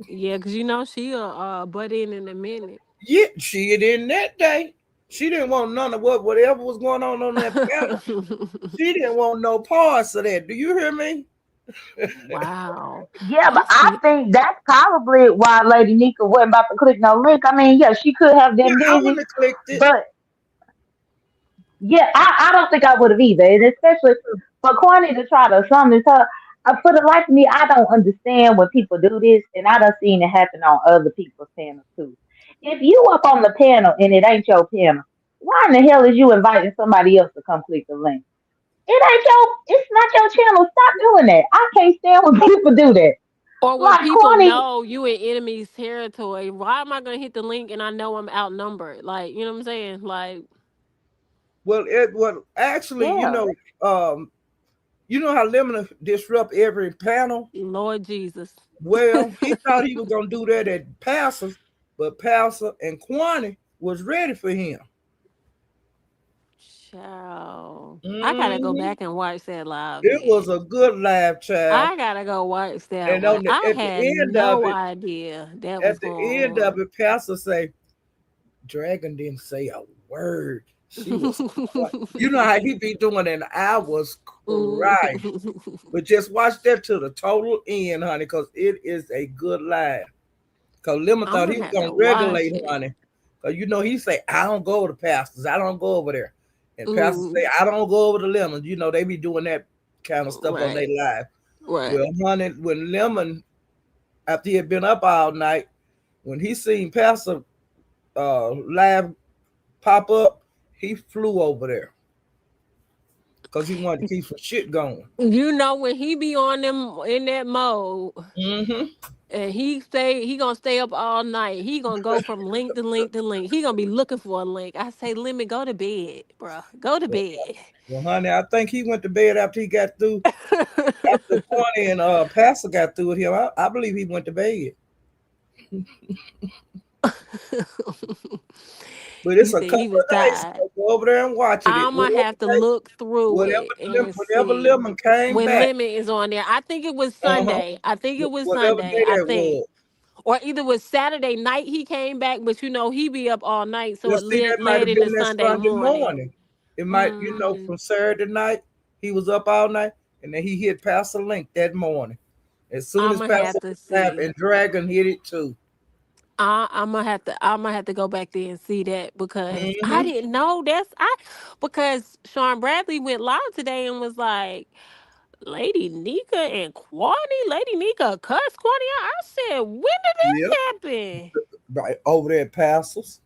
S3: Yeah, because you know she'll butt in a minute.
S5: Yeah, she didn't that day. She didn't want none of whatever was going on that panel. She didn't want no parts of that. Do you hear me?
S3: Wow.
S4: Yeah, but
S3: I
S4: I
S3: see.
S4: think that's probably why Lady Nika wasn't about to click no link. I mean, yeah, she could have
S5: Yeah,
S4: been
S5: I wouldn't
S4: busy,
S5: have clicked it.
S4: but yeah, I don't think I would have either. And especially for Kwani to try to summon her. For the life of me, I don't understand when people do this, and I done seen it happen on other people's panels too. If you up on the panel and it ain't your panel, why in the hell is you inviting somebody else to come click the link? It's not your channel. Stop doing that. I can't stand when people do that.
S3: Or when
S4: Like
S3: people
S4: Kwani,
S3: know you in enemy's territory, why am I gonna hit the link and I know I'm outnumbered? Like, you know what I'm saying? Like,
S5: Well, actually,
S4: yeah.
S5: you know how Lemon disrupt every panel.
S3: Lord Jesus.
S5: Well, he thought he was gonna do that at Passer, but Passer and Quani was ready for him.
S3: Child. I gotta go
S5: Hmm.
S3: back and watch that live
S5: It was
S3: then.
S5: a good laugh, child.
S3: I gotta go watch that
S5: And
S3: one. I
S5: at the
S3: had
S5: end of
S3: no
S5: it,
S3: idea that was
S5: at the
S3: going
S5: end of
S3: on.
S5: it, Pastor say, Dragon didn't say a word. She was quiet. You know how he be doing, and I was crying. But just watch that to the total end, honey, because it is a good laugh. Because Lemon
S3: I'm
S5: thought he
S3: gonna
S5: was
S3: have
S5: going
S3: to
S5: to
S3: watch
S5: regulate
S3: it.
S5: honey. Because, he say, I don't go to pastors. I don't go over there. And Pastor say,
S3: Mm,
S5: I don't go over to Lemon. They be doing that kind of stuff on their
S3: right,
S5: live.
S3: right.
S5: Well, honey, when Lemon, after he had been up all night, when he seen Pastor live pop up, he flew over there because he wanted to keep some shit going.
S3: You know when he be on them in that mode
S5: Hmm.
S3: and he gonna stay up all night. He gonna go from link to link to link. He gonna be looking for a link. I say, Lemon, go to bed, bruh. Go to bed.
S5: Well, honey, I think he went to bed after he got through. After Twenty and Pastor got through with him, I believe he went to bed. But
S3: He
S5: it's a
S3: said
S5: couple
S3: he was
S5: of days
S3: tired.
S5: ago. Go over there and watch it.
S3: I'm gonna have to look through it and
S5: Whenever
S3: see
S5: Lemon came
S3: when
S5: back,
S3: Lemon is on there. I think it was
S5: uh-huh,
S3: Sunday. I think it was
S5: whatever
S3: Sunday.
S5: day
S3: I
S5: that
S3: think,
S5: was.
S3: or either was Saturday night he came back, but he be up all night, so it
S5: Let's see, that might
S3: led
S5: have
S3: into
S5: been that
S3: Sunday
S5: Sunday
S3: morning.
S5: morning. It might,
S3: Mm,
S5: from Saturday night, he was up all night, and then he hit Pastor Link that morning. As soon
S3: I'm
S5: as
S3: gonna have
S5: Pastor
S3: to
S5: Lab
S3: see.
S5: and Dragon hit it too.
S3: I'm gonna have to go back there and see that because I
S5: Hmm.
S3: didn't know because Sean Bradley went live today and was like, Lady Nika and Kwani, Lady Nika cussed Kwani out. I said, when did
S5: Yep.
S3: that happen?
S5: Right over there at Pastors,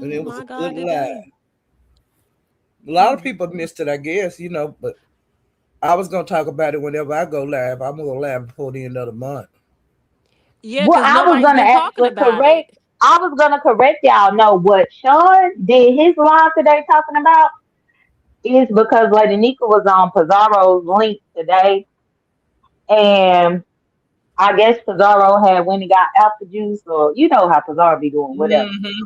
S5: and it was a
S3: My
S5: good
S3: God,
S5: laugh.
S3: today.
S5: A lot of
S3: Mm.
S5: people missed it, I guess, but I was gonna talk about it whenever I go live. I'm gonna go live before the end of the month.
S3: Yeah,
S4: Well,
S3: because
S4: I was
S3: nobody's
S4: gonna
S3: been talking
S4: actually
S3: about
S4: correct.
S3: it.
S4: I was gonna correct y'all. Know what Sean did his live today talking about is because Lady Nika was on Pizarro's link today, and I guess Pizarro had when he got apple juice, or you know how Pizarro be doing, whatever.
S5: Hmm.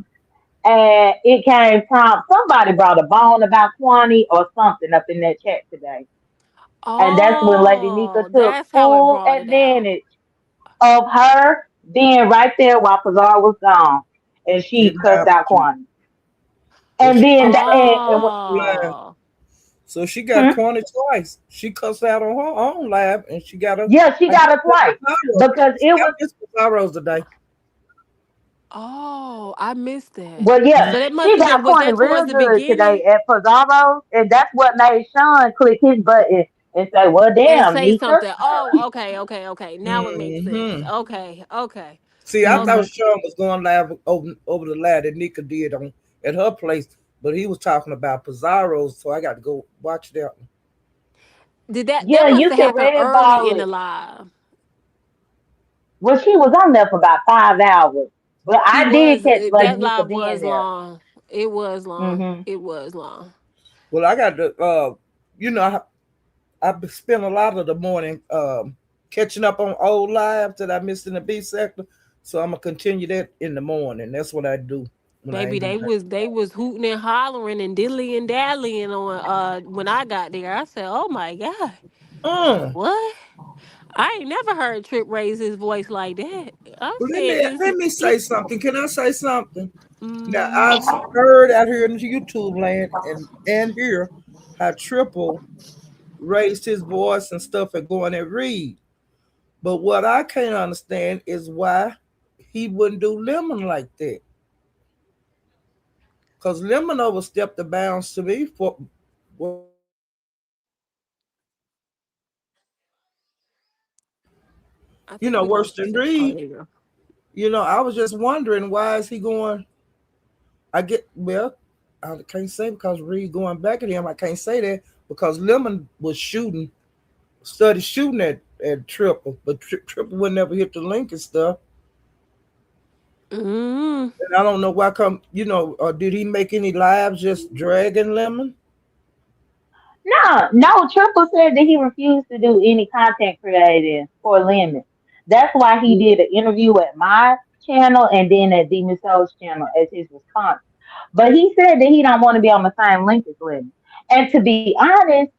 S4: And it came from somebody brought a bone about Kwani or something up in that chat today. And that's when Lady Nika
S3: Oh,
S4: took
S3: that's how it
S4: full
S3: brought it out.
S4: advantage of her being right there while Pizarro was gone. And she
S5: Getting
S4: cussed
S5: out
S4: out
S5: to.
S4: Kwani.
S5: Well,
S4: And
S5: she
S4: then,
S5: cussed out
S4: and
S5: live,
S3: Oh.
S5: so she got
S4: hmm?
S5: cornered twice. She cussed out on her own live, and she got a.
S4: Yeah, she
S5: I guess
S4: got it
S5: that
S4: twice
S5: Pizarro.
S4: because
S5: See,
S4: it
S5: I
S4: was,
S5: miss Pizarro's today.
S3: Oh, I missed that.
S4: well, yeah,
S3: So that must
S4: she
S3: have been,
S4: got
S3: was
S4: Kwani
S3: that
S4: real
S3: towards the
S4: good
S3: beginning?
S4: today at Pizarro's. And that's what made Sean click his button and say, well,
S3: And
S4: damn,
S3: say
S4: Nika.
S3: something. Oh, okay, okay, okay. Now it makes sense.
S5: Hmm.
S3: Okay, okay,
S5: See, I thought
S3: okay.
S5: Sean was going live over the lad that Nika did on at her place, but he was talking about Pizarro's, so I got to go watch that one.
S3: That
S4: Yeah,
S3: must
S4: you
S3: have
S4: can
S3: happened
S4: red
S3: early
S4: ball
S3: in the
S4: it.
S3: live.
S4: Well, she was on there for about 5 hours. But
S3: He
S4: I did
S3: was
S4: catch Lady
S3: that
S4: Nika
S3: live
S4: being
S3: was
S4: there.
S3: long. It was long.
S4: Hmm.
S3: It was long.
S5: Well, I got to, you know, I've spent a lot of the morning catching up on old lives that I missed in the B sector, so I'm gonna continue that in the morning. That's what I do when I
S3: Baby,
S5: ain't doing
S3: they was hooting and hollering and dilly and dallying on when I got there. I said, "Oh my God,
S5: nothing.
S3: what?" I ain't never heard Trip raise his voice like that. I
S5: Well,
S3: said,
S5: let me say something. Can I say something? Now I've
S3: mm,
S5: heard out here in YouTube land and here how Triple raised his voice and stuff and going and read. But what I can't understand is why he wouldn't do Lemon like that. Because Lemon overstepped the bounds to me for
S3: I think we
S5: worse
S3: lost
S5: than
S3: the. Oh,
S5: Reed.
S3: there you go.
S5: I was just wondering why is he going. I get well. I can't say because Reed going back at him. I can't say that because Lemon was started shooting at Triple, but Triple would never hit the link and stuff.
S3: Mm,
S5: And I don't know why come. Did he make any lives just dragging Lemon?
S4: No, no, Triple said that he refused to do any content creating for Lemon. That's why he did an interview at my channel and then at Demon Soul's channel as his response. But he said that he don't want to be on the same link as Lenny. And to be honest,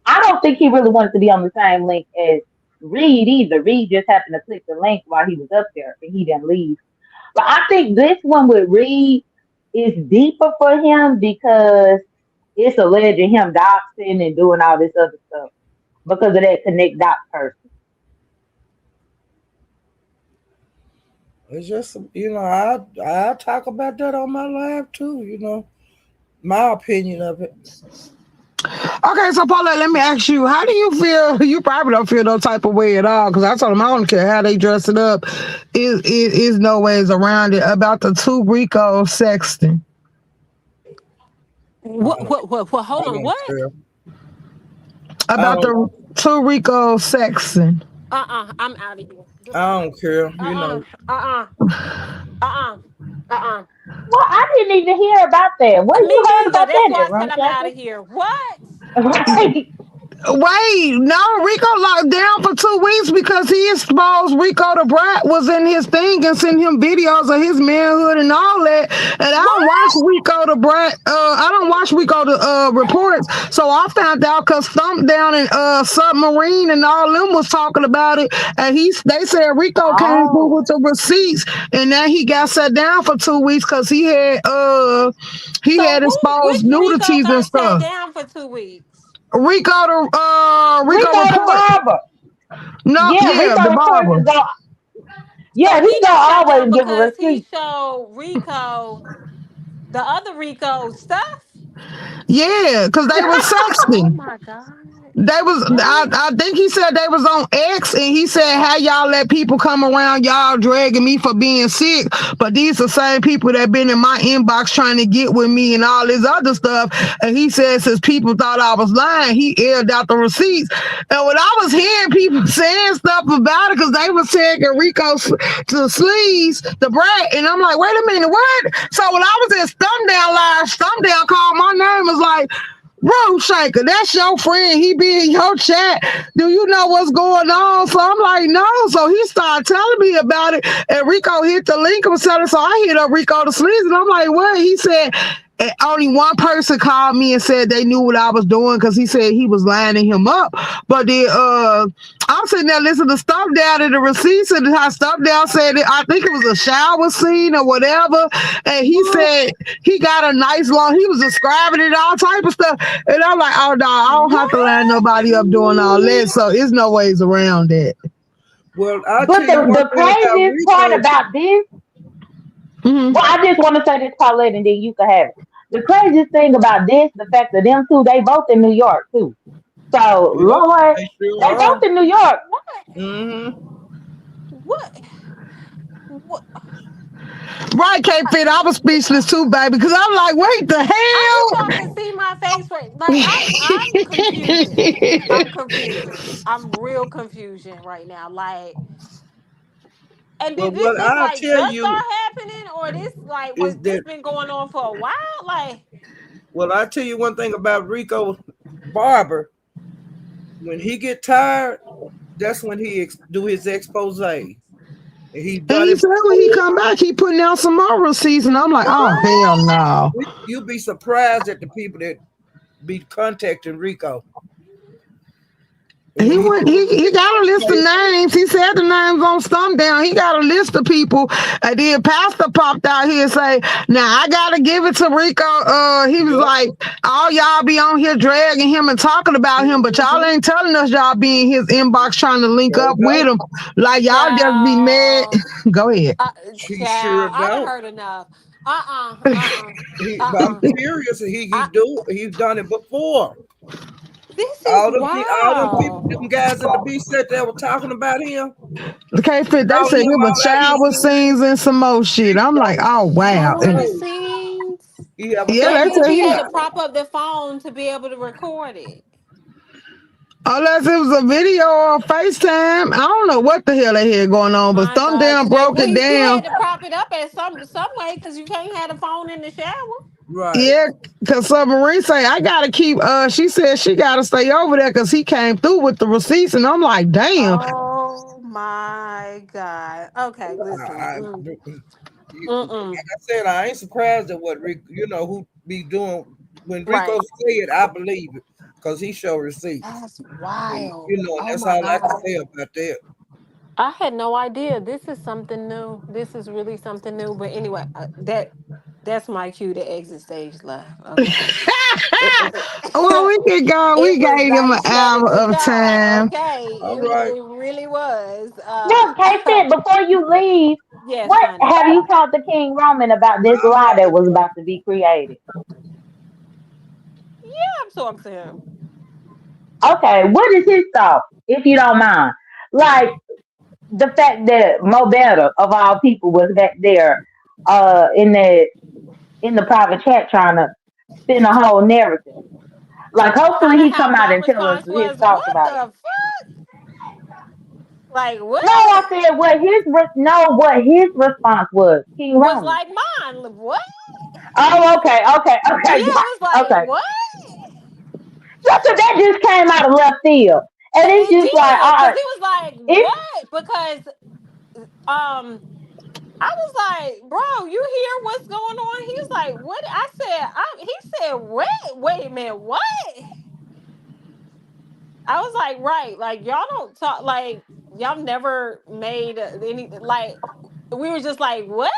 S4: I don't think he really wanted to be on the same link as Reed either. Reed just happened to click the link while he was up there and he didn't leave. But I think this one with Reed is deeper for him because it's alleging him doxing and doing all this other stuff because of that connect dot person.
S5: It's just I talk about that on my live too. My opinion of it.
S2: Okay, so Paula, let me ask you, how do you feel? You probably don't feel no type of way at all, because I told them I don't care how they dress it up. Is no ways around it about the two Rico sexting.
S3: What?
S5: I
S3: Hold on.
S5: don't
S3: What?
S5: care. I
S2: About
S5: don't.
S2: the two Rico sexting.
S3: I'm out of here.
S5: I
S3: Goodbye.
S5: don't care.
S3: Uh. Uh. Uh.
S4: Well, I didn't even hear about that. What
S3: Me
S4: you heard
S3: neither.
S4: about
S3: That's
S4: that
S3: why
S4: then,
S3: I said
S4: Rum
S3: I'm out of here. What?
S4: Right.
S2: Wait, no, Rico locked down for 2 weeks because he exposed Rico the Brat was in his thing and sent him videos of his manhood and all that. And I don't watch
S3: What?
S2: Rico the Brat. I don't watch Rico the reports. So I found out because Thump Down and Submarine and all them was talking about it. And they said Rico came through with
S4: Oh.
S2: the receipts, and then he got set down for 2 weeks because he
S3: So
S2: had exposed
S3: which Rico
S2: nudities and
S3: got sat
S2: stuff.
S3: down for 2 weeks?
S2: Rico
S4: Rico the
S2: report.
S4: barber.
S2: No,
S4: Yeah,
S2: yeah,
S4: Rico
S2: the
S4: reports
S2: barber.
S4: is on.
S3: So
S4: Yeah,
S3: he
S4: he gonna
S3: got sat down
S4: always give a
S3: because he
S4: receipt.
S3: showed Rico, the other Rico stuff.
S2: Yeah, because they were
S3: Oh
S2: sexting.
S3: my God.
S2: They was
S3: What?
S2: I think he said they was on X, and he said how y'all let people come around y'all dragging me for being sick, but these are the same people that been in my inbox trying to get with me and all this other stuff. And he said since people thought I was lying, he aired out the receipts. And when I was hearing people saying stuff about it, because they was tagging Rico to Sleaze, the Brat, and I'm like, wait a minute, what? So when I was in Stumpdown Live, Stumpdown called my name, was like, Bro, Shaker, that's your friend. He be in your chat. Do you know what's going on? So I'm like, no. So he started telling me about it. And Rico hit the link and said, so I hit up Rico the Sleaze. And I'm like, what? He said, only one person called me and said they knew what I was doing because he said he was lining him up. But I'm sitting there listening to stuff down in the receipts and how stuff down said it, I think it was a shower scene or whatever. And he said he got a nice long, he was describing it, all type of stuff. And I'm like, oh no, I don't have to line
S3: What?
S2: nobody up doing all that. So it's no ways around that.
S5: Well, I'll
S4: But
S5: tell you one
S4: the
S5: thing about
S4: craziest part
S5: Rico.
S4: about this,
S2: Mm-hmm.
S4: well, I just want to say this, Paulette, and then you can have it. The craziest thing about this, the fact that them two, they both in New York too. So,
S5: Yep,
S4: Lord,
S5: they sure
S4: they
S5: are.
S4: both in New York.
S3: What?
S5: Mm-hmm.
S3: What? What?
S2: Right, K Fit. I was speechless too, baby, because I'm like, wait the
S3: I wish y'all
S2: hell.
S3: could see my face right. Like I'm confusion. I'm confusion. I'm real confusion right now. Like, and
S5: But
S3: did this
S5: what
S3: just
S5: I'll
S3: like
S5: tell
S3: just
S5: you
S3: start happening, or this like was
S5: is
S3: this
S5: that,
S3: been going on for a while? Like,
S5: I'll tell you one thing about Rico Barber. When he get tired, that's when he do his expose. And he
S2: And
S5: done
S2: he
S5: it
S2: said when he
S5: before.
S2: come back, he putting out some more receipts. And I'm like, oh, hell
S3: what?
S2: no.
S5: You'll be surprised at the people that be contacting Rico.
S2: He
S5: And he
S2: went. He got a list of names. He said the names on Stump Down. He got a list of people. And then Pastor popped out here and say, "Now I gotta give it to Rico." He was
S5: Yep.
S2: like, "All y'all be on here dragging him and talking about him, but y'all
S5: Mhm.
S2: ain't telling us y'all be in his inbox trying to link
S5: Sure
S2: up with
S5: don't.
S2: him. Like y'all just be mad."
S3: Child,
S2: Go ahead.
S5: She sure
S3: child, I done
S5: don't.
S3: heard enough.
S5: But I'm
S3: Uh.
S5: serious.
S3: I,
S5: He's done it before.
S3: this is
S5: All them people,
S3: wow.
S5: them guys in the B set that were talking about him,
S2: Okay, fit. They
S5: calling
S2: said
S5: him
S2: it was
S5: all out his
S2: shower
S5: name.
S2: scenes and some more shit. I'm like, oh wow.
S3: Showing the
S5: No,
S3: scenes.
S5: he haven't
S2: Yeah,
S5: done
S3: That
S2: they
S5: it
S3: means
S2: said
S3: he
S2: he.
S3: had to
S5: before.
S3: prop up the phone to be able to record it.
S2: Unless it was a video or FaceTime. I don't know what the hell they had going on, but
S3: My
S2: Thumb
S3: God,
S2: Down
S3: today.
S2: broke
S3: Well,
S2: it
S3: he still
S2: down.
S3: had to prop it up at some way because you can't have the phone in the shower.
S5: Right.
S2: Yeah, because Submarine say, I got to keep, she said she got to stay over there because he came through with the receipts. And I'm like, damn.
S3: Oh my God. Okay,
S5: I,
S3: listen.
S5: I,
S3: Mm-mm.
S5: I said I ain't surprised at what Rick, who be doing when Rico
S3: Right.
S5: say it. I believe it because he show receipts,
S3: That's
S5: and
S3: wild.
S5: and
S3: Oh
S5: that's
S3: my
S5: all I can
S3: God.
S5: say about that.
S3: I had no idea. This is something new. This is really something new. But anyway, that's my cue to exit stage left. Okay. It,
S2: Well, we can go. We
S3: it was
S2: gave him an
S3: nice shutting
S2: hour
S3: it
S2: of
S3: down.
S2: time.
S3: Okay.
S5: All
S3: It
S5: right.
S3: it really was.
S4: Look, K-Fit, before you leave,
S3: Yes,
S4: what
S3: honey.
S4: have you talked to King Roman about this
S5: I'm
S4: lie that
S5: not.
S4: was about to be created?
S3: Yeah, I'm talking to him.
S4: Okay, what is his thought, if you don't mind? Like the fact that Mo Better, of all people, was back there in the private chat trying to spin a whole narrative. Like hopefully
S3: Kind of
S4: he
S3: how
S4: come out
S3: my
S4: and tell us
S3: response
S4: his
S3: was,
S4: thoughts
S3: what
S4: about it.
S3: the like what?
S4: No, I said what what his response was. King
S3: Was
S4: Roman.
S3: like mine. What?
S4: Oh, okay, okay,
S3: Yeah,
S4: okay,
S3: it was like,
S4: okay.
S3: what?
S4: So that just came out of left field, and it's
S3: It
S4: just like,
S3: did,
S4: all
S3: because
S4: right,
S3: it was like,
S4: it's
S3: what? Because I was like, bro, you hear what's going on? He was like, what? He said, wait a minute, what? I was like, right, like y'all don't talk, like y'all never made any, like we were just like, what?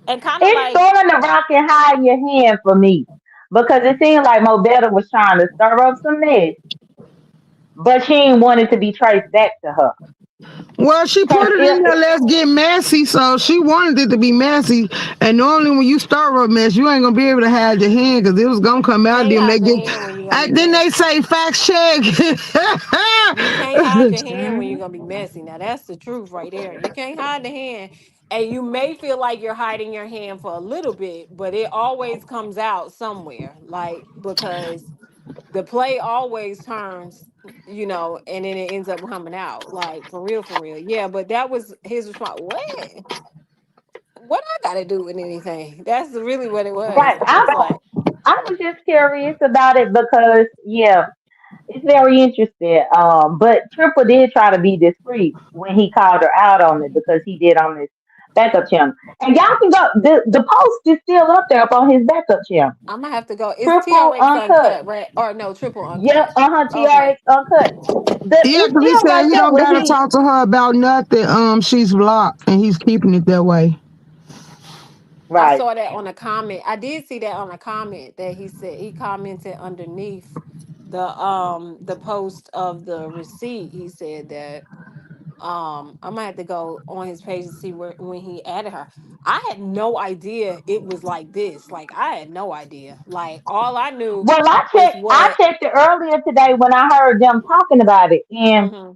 S3: And kind of
S4: it's
S3: like,
S4: throwing the rock and hide in your hand for me because it seemed like Mo Better was trying to stir up some mess, but she ain't wanted to be traced back to her.
S2: Well, she
S4: Cause
S2: put it in there. Let's get messy. So she wanted it to be messy. And normally, when you start a mess, you ain't gonna be able to hide your hand because it was gonna come
S3: you
S2: out.
S3: can't
S2: Then they
S3: hide your
S2: get.
S3: hand when you're gonna be
S2: And then they
S3: messy.
S2: say fact check.
S3: You can't hide your hand when you're gonna be messy. Now that's the truth right there. You can't hide the hand. And you may feel like you're hiding your hand for a little bit, but it always comes out somewhere. Like because the play always turns, and then it ends up coming out. Like for real, for real. Yeah, but that was his response. What I gotta do with anything? That's really what it was.
S4: right,
S3: I was like,
S4: I was just curious about it because yeah, it's very interesting. But Triple did try to be discreet when he called her out on it because he did on his backup channel. And y'all can go. The post is still up there up on his backup channel.
S3: I'm gonna have to go. It's
S4: Triple
S3: TRX
S4: uncut.
S3: uncut, right? Or no, triple
S4: Yep.
S3: uncut.
S4: TRX
S3: Okay.
S4: uncut.
S2: Yeah,
S4: It's
S2: because he
S4: still
S2: said
S4: right
S2: he
S4: there
S2: don't
S4: where
S2: gotta
S4: he.
S2: talk to her about nothing. She's blocked, and he's keeping it that way.
S3: I
S4: Right.
S3: saw that on a comment. I did see that on a comment that he said he commented underneath the post of the receipt. He said that I might have to go on his page to see where when he added her. I had no idea it was like this. Like I had no idea. Like all I knew
S4: Well,
S3: was
S4: I
S3: what
S4: checked it earlier today when I heard them talking about it, and
S3: hmm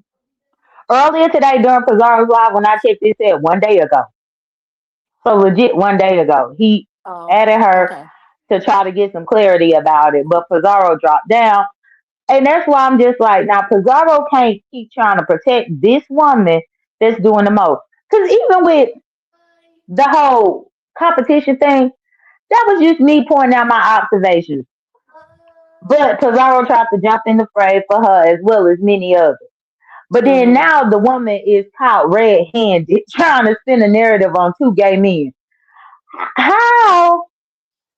S4: earlier today during Pizarro's live when I checked, it said 1 day ago. So legit 1 day ago, he
S3: oh
S4: added her
S3: okay.
S4: to try to get some clarity about it, but Pizarro dropped down. And that's why I'm just like, now Pizarro can't keep trying to protect this woman that's doing the most. Because even with the whole competition thing, that was just me pointing out my observations. But Pizarro tried to jump in the fray for her as well as many others. But then
S3: hmm
S4: now the woman is caught red handed trying to spin a narrative on two gay men. How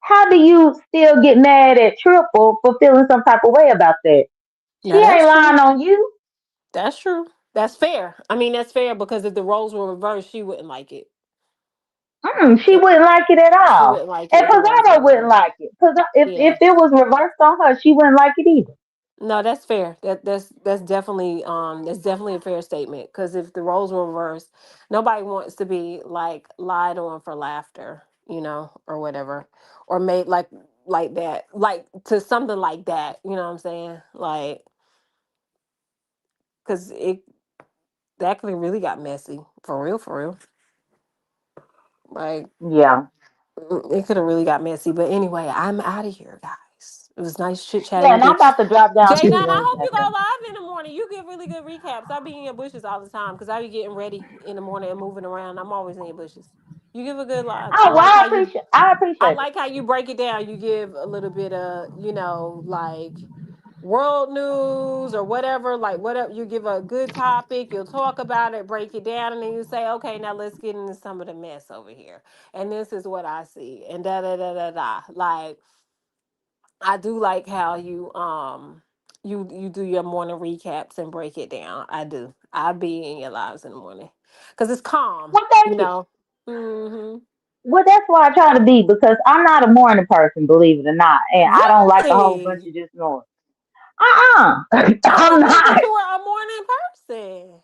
S4: how do you still get mad at Triple for feeling some type of way about that? She
S3: Now
S4: ain't
S3: that's
S4: lying
S3: true.
S4: on you.
S3: That's true. That's fair. I mean, that's fair because if the roles were reversed, she wouldn't like it.
S4: She
S3: It
S4: wouldn't like it at
S3: she
S4: all.
S3: wouldn't like it
S4: And
S3: if the roles were
S4: Pizarro wouldn't
S3: reversed.
S4: like it. Because if
S3: Yeah.
S4: it was reversed on her, she wouldn't like it either.
S3: No, that's fair. That's definitely a fair statement. Because if the roles were reversed, nobody wants to be like lied on for laughter, or whatever, or made like that, like to something like that. You know what I'm saying? Like, because it that could have really got messy for real, for real. Like
S4: Yeah.
S3: it could have really got messy. But anyway, I'm out of here, guys. It was nice chit chatting
S4: Yeah,
S3: with
S4: and
S3: you.
S4: I'm about to drop down
S3: Jay,
S4: too
S3: I
S4: in a
S3: hope you
S4: second.
S3: go live in the morning. You give really good recaps. I be in your bushes all the time because I be getting ready in the morning and moving around. I'm always in your bushes. You give a good live.
S4: Oh, well, I
S3: I
S4: appreciate it.
S3: like how you break it down. You give a little bit of, like world news or whatever, like whatever, you give a good topic, you'll talk about it, break it down, and then you say, okay, now let's get into some of the mess over here. And this is what I see. And da da da da da. Like, I do like how you do your morning recaps and break it down. I do. I be in your lives in the morning. Cause it's calm,
S4: Well, thank
S3: you
S4: you.
S3: know. Hmm.
S4: Well, that's why I try to be because I'm not a morning person, believe it or not, and I don't like a whole bunch
S3: Really?
S4: of just noise. Uh-uh.
S3: I
S4: I'm
S3: didn't think that
S4: not.
S3: you were a morning person.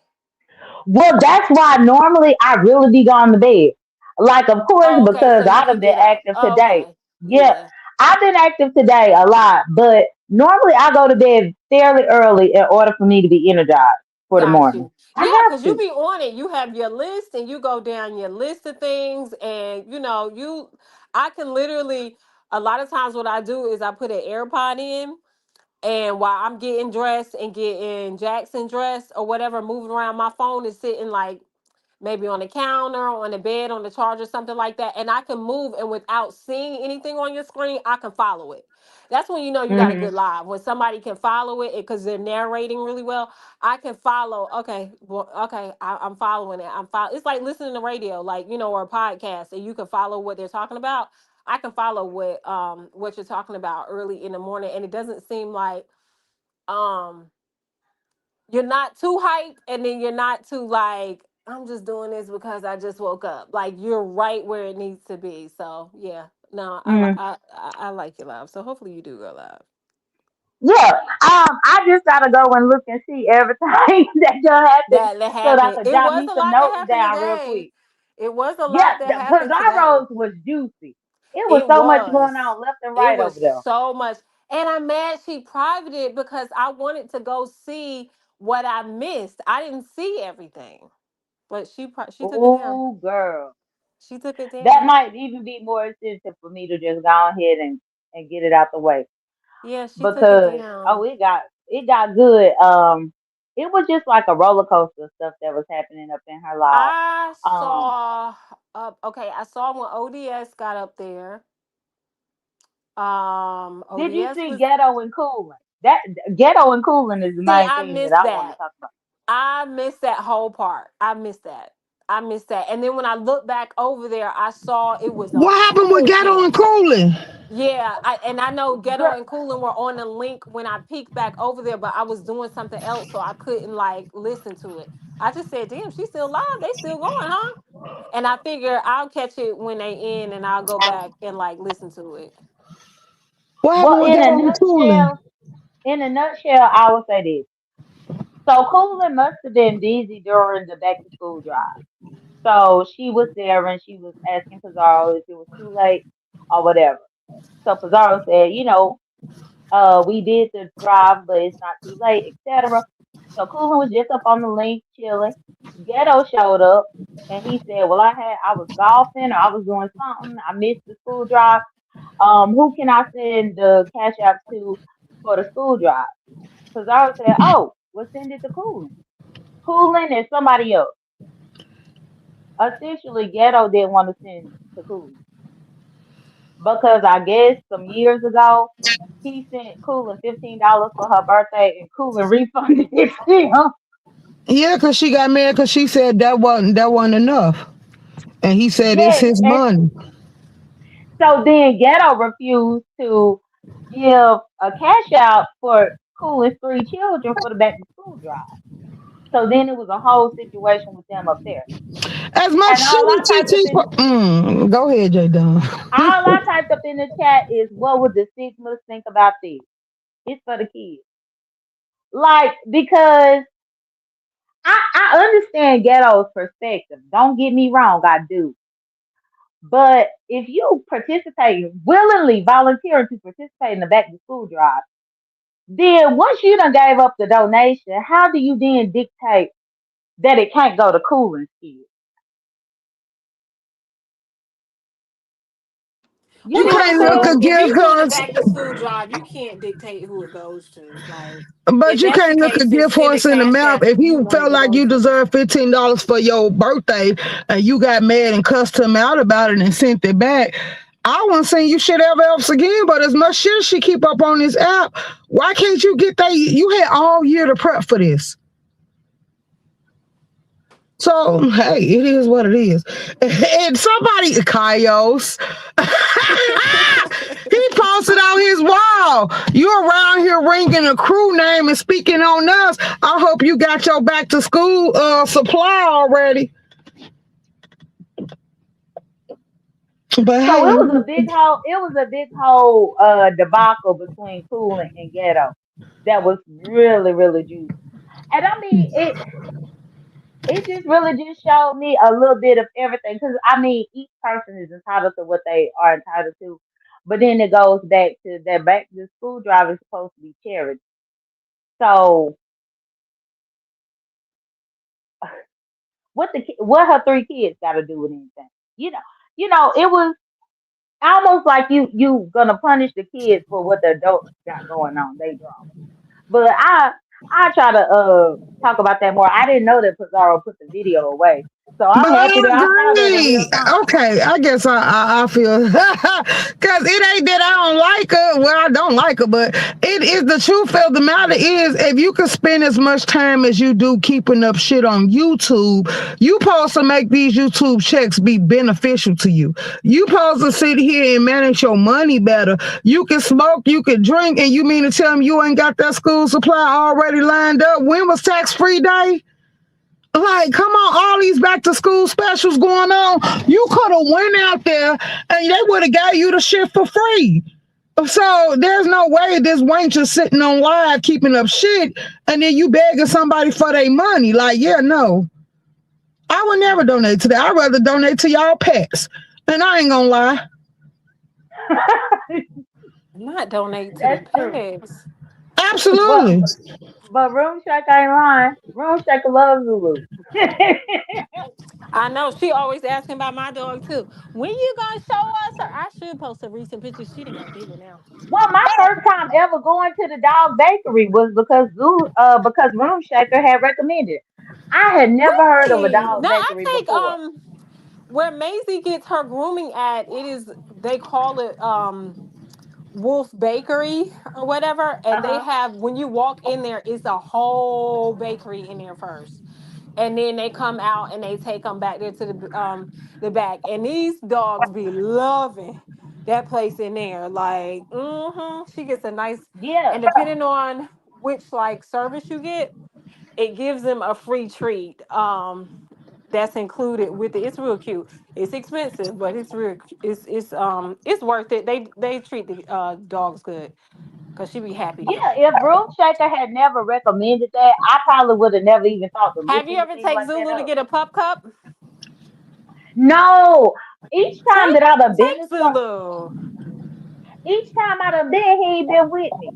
S4: Well, that's why normally I really be going to bed. Like, of course,
S3: Oh, okay. So
S4: because
S3: you
S4: I've
S3: can
S4: been
S3: get up.
S4: active
S3: Oh,
S4: today.
S3: okay.
S4: Yeah,
S3: Yeah.
S4: I've been active today a lot, but normally I go to bed fairly early in order for me to be energized for the
S3: Got
S4: morning.
S3: you.
S4: I
S3: Yeah,
S4: have
S3: because you
S4: to.
S3: be on it. You have your list and you go down your list of things. And, I can literally, a lot of times what I do is I put an AirPod in. And while I'm getting dressed and getting Jackson dressed or whatever, moving around, my phone is sitting like maybe on the counter, on the bed, on the charger, something like that. And I can move, and without seeing anything on your screen, I can follow it. That's when you know you got a
S4: Hmm.
S3: good live. When somebody can follow it because they're narrating really well, I can follow. Okay, well, okay, I'm following it. It's like listening to radio, like or a podcast, and you can follow what they're talking about. I can follow what you're talking about early in the morning, and it doesn't seem like um you're not too hyped, and then you're not too like, I'm just doing this because I just woke up. Like, you're right where it needs to be. So yeah, no, I like your live. So hopefully you do go live.
S4: Yeah. I just gotta go and look and see everything that done happened
S3: That
S4: so that I
S3: happened.
S4: could
S3: It
S4: jot
S3: was
S4: me
S3: a
S4: some
S3: lot that
S4: notes
S3: happened
S4: down real
S3: today.
S4: quick.
S3: It was a
S4: Yeah,
S3: lot that
S4: the
S3: happened today.
S4: Pizarro's was juicy. It was
S3: It
S4: so much going
S3: was.
S4: on left and
S3: It
S4: right
S3: was
S4: over there.
S3: so much. And I'm mad she privated it because I wanted to go see what I missed. I didn't see everything. But she took it down.
S4: Oh, girl.
S3: She took it
S4: That
S3: down.
S4: might even be more incentive for me to just go ahead and get it out the way.
S3: Yeah, she took it
S4: Because
S3: down.
S4: it got good. It was just like a roller coaster of stuff that was happening up in her life.
S3: I
S4: Um,
S3: saw okay, I saw when ODS got up there.
S4: did you
S3: ODS
S4: see
S3: was
S4: Ghetto and Cooling? That Ghetto and Cooling is the
S3: see,
S4: main
S3: I
S4: thing that
S3: missed
S4: I want to
S3: that.
S4: talk about.
S3: I missed that whole part. I missed that. I missed that. And then when I looked back over there, I saw it was a
S2: What happened with
S3: full
S2: Ghetto and
S3: panel.
S2: Cooling?
S3: Yeah, I know Ghetto
S4: Girl,
S3: and Coolin were on the link when I peeked back over there, but I was doing something else, so I couldn't like listen to it. I just said, "Damn, she's still live. They still going, huh?" And I figure I'll catch it when they end, and I'll go back and like listen to it.
S2: What
S4: well,
S2: happened with Ghetto and Cooling?
S4: in a nutshell, I would say this. So Cooling must have been busy during the back to school drive. So she was there and she was asking Pizarro if it was too late or whatever. So Pizarro said, we did the drive, but it's not too late, etc. So Cooling was just up on the link chilling. Ghetto showed up and he said, well, I was golfing or I was doing something. I missed the school drive. Who can I send the cash out to for the school drive? Pizarro said, oh, well, send it to Cooling. Cooling and somebody else. Essentially, Ghetto didn't want to send to Cooling because I guess some years ago he sent Cooling $15 for her birthday and Cooling refunded it to him.
S2: Yeah, cause she got mad because she said that wasn't enough, and he said it's
S4: Yes,
S2: his
S4: and
S2: money.
S4: so then Ghetto refused to give a cash out for Cooling's three children for the back to school drive. So then it was a whole situation with them up there.
S2: As much
S4: And
S2: shit as go ahead, J Don.
S4: all I typed up in the chat is what would the Sigmas think about this? It's for the kids. Like because I understand Ghetto's perspective. Don't get me wrong, I do. But if you participate willingly, volunteering to participate in the back to school drive, then once you done gave up the donation, how do you then dictate that it can't go to cooling kids? You
S2: You
S4: know what I'm
S2: can't look
S4: saying?
S2: a
S3: If
S2: gift
S3: you doing a
S2: horse,
S3: back to school drive, you can't dictate who it goes to. Like,
S2: but
S3: if
S2: you
S3: that's the
S2: can't look a
S3: case, then
S2: gift
S3: send a
S2: horse in the
S3: cash
S2: mouth.
S3: app
S2: If
S3: who you
S2: he
S3: want it
S2: felt
S3: to
S2: like
S3: go
S2: you
S3: to.
S2: deserved $15 for your birthday and you got mad and cussed him out about it and sent it back, I wouldn't send you shit ever else again, but as much shit as she keep up on this app, why can't you get that? You had all year to prep for this. So hey, it is what it is. And somebody, Kaios, he posted on his wall. You around here ringing a crew name and speaking on us. I hope you got your back to school supply already. But
S4: So
S2: hey,
S4: it was a big whole debacle between Cool and Ghetto that was really, really juicy. And I mean it just really just showed me a little bit of everything. Because I mean each person is entitled to what they are entitled to. But then it goes back to that back to school drive is supposed to be charity. So what her three kids got to do with anything? You know, it was almost like you gonna punish the kids for what the adults got going on. They drama. But I try to talk about that more. I didn't know that Pizarro put the video away. So I'm
S2: but
S4: happy
S2: I
S4: that I saw that in real
S2: agree.
S4: time.
S2: Okay, I guess I feel because it ain't that I don't like her. Well, I don't like her, but it is the truth of the matter is if you can spend as much time as you do keeping up shit on YouTube, you supposed to make these YouTube checks be beneficial to you. You supposed to sit here and manage your money better. You can smoke, you can drink, and you mean to tell me you ain't got that school supply already lined up? When was tax free day? Like, come on, all these back to school specials going on. You could have went out there and they would have got you the shit for free. So there's no way this wench is sitting on live keeping up shit and then you begging somebody for their money. Like, yeah, no. I would never donate to that. I'd rather donate to y'all pets. And I ain't gonna lie.
S3: Not donate to the
S4: That's true.
S3: pigs.
S4: But
S2: Absolutely.
S4: but Room Shack ain't lying. Room Shack loves Zulu.
S3: I know she always asking about my dog too. When you gonna show us her? I should post a recent picture. She done got bigger now.
S4: Well, my first time ever going to the dog bakery was because Room Shaker had recommended. I had never heard of a
S3: Really?
S4: dog
S3: No, I
S4: bakery
S3: think
S4: before.
S3: where Maisie gets her grooming at, it is they call it Wolf Bakery or whatever. And they
S4: Uh-huh.
S3: have when you walk in there, it's a whole bakery in there first. And then they come out and they take them back there to the back. And these dogs be loving that place in there. Like, she gets a nice
S4: Yeah,
S3: and depending on which like service you get, it gives them a free treat. That's included with it. It's real cute. It's expensive, but it's real. It's worth it. They treat the dogs good because she be happy there.
S4: yeah. If Room Shaker had never recommended that, I probably would have never even thought to look
S3: Have you ever
S4: anything
S3: take
S4: like that
S3: Zulu to
S4: up.
S3: get a pup cup?
S4: No, each time that I done been
S3: Take
S4: to some,
S3: Zulu.
S4: each time I done been, he ain't been with me.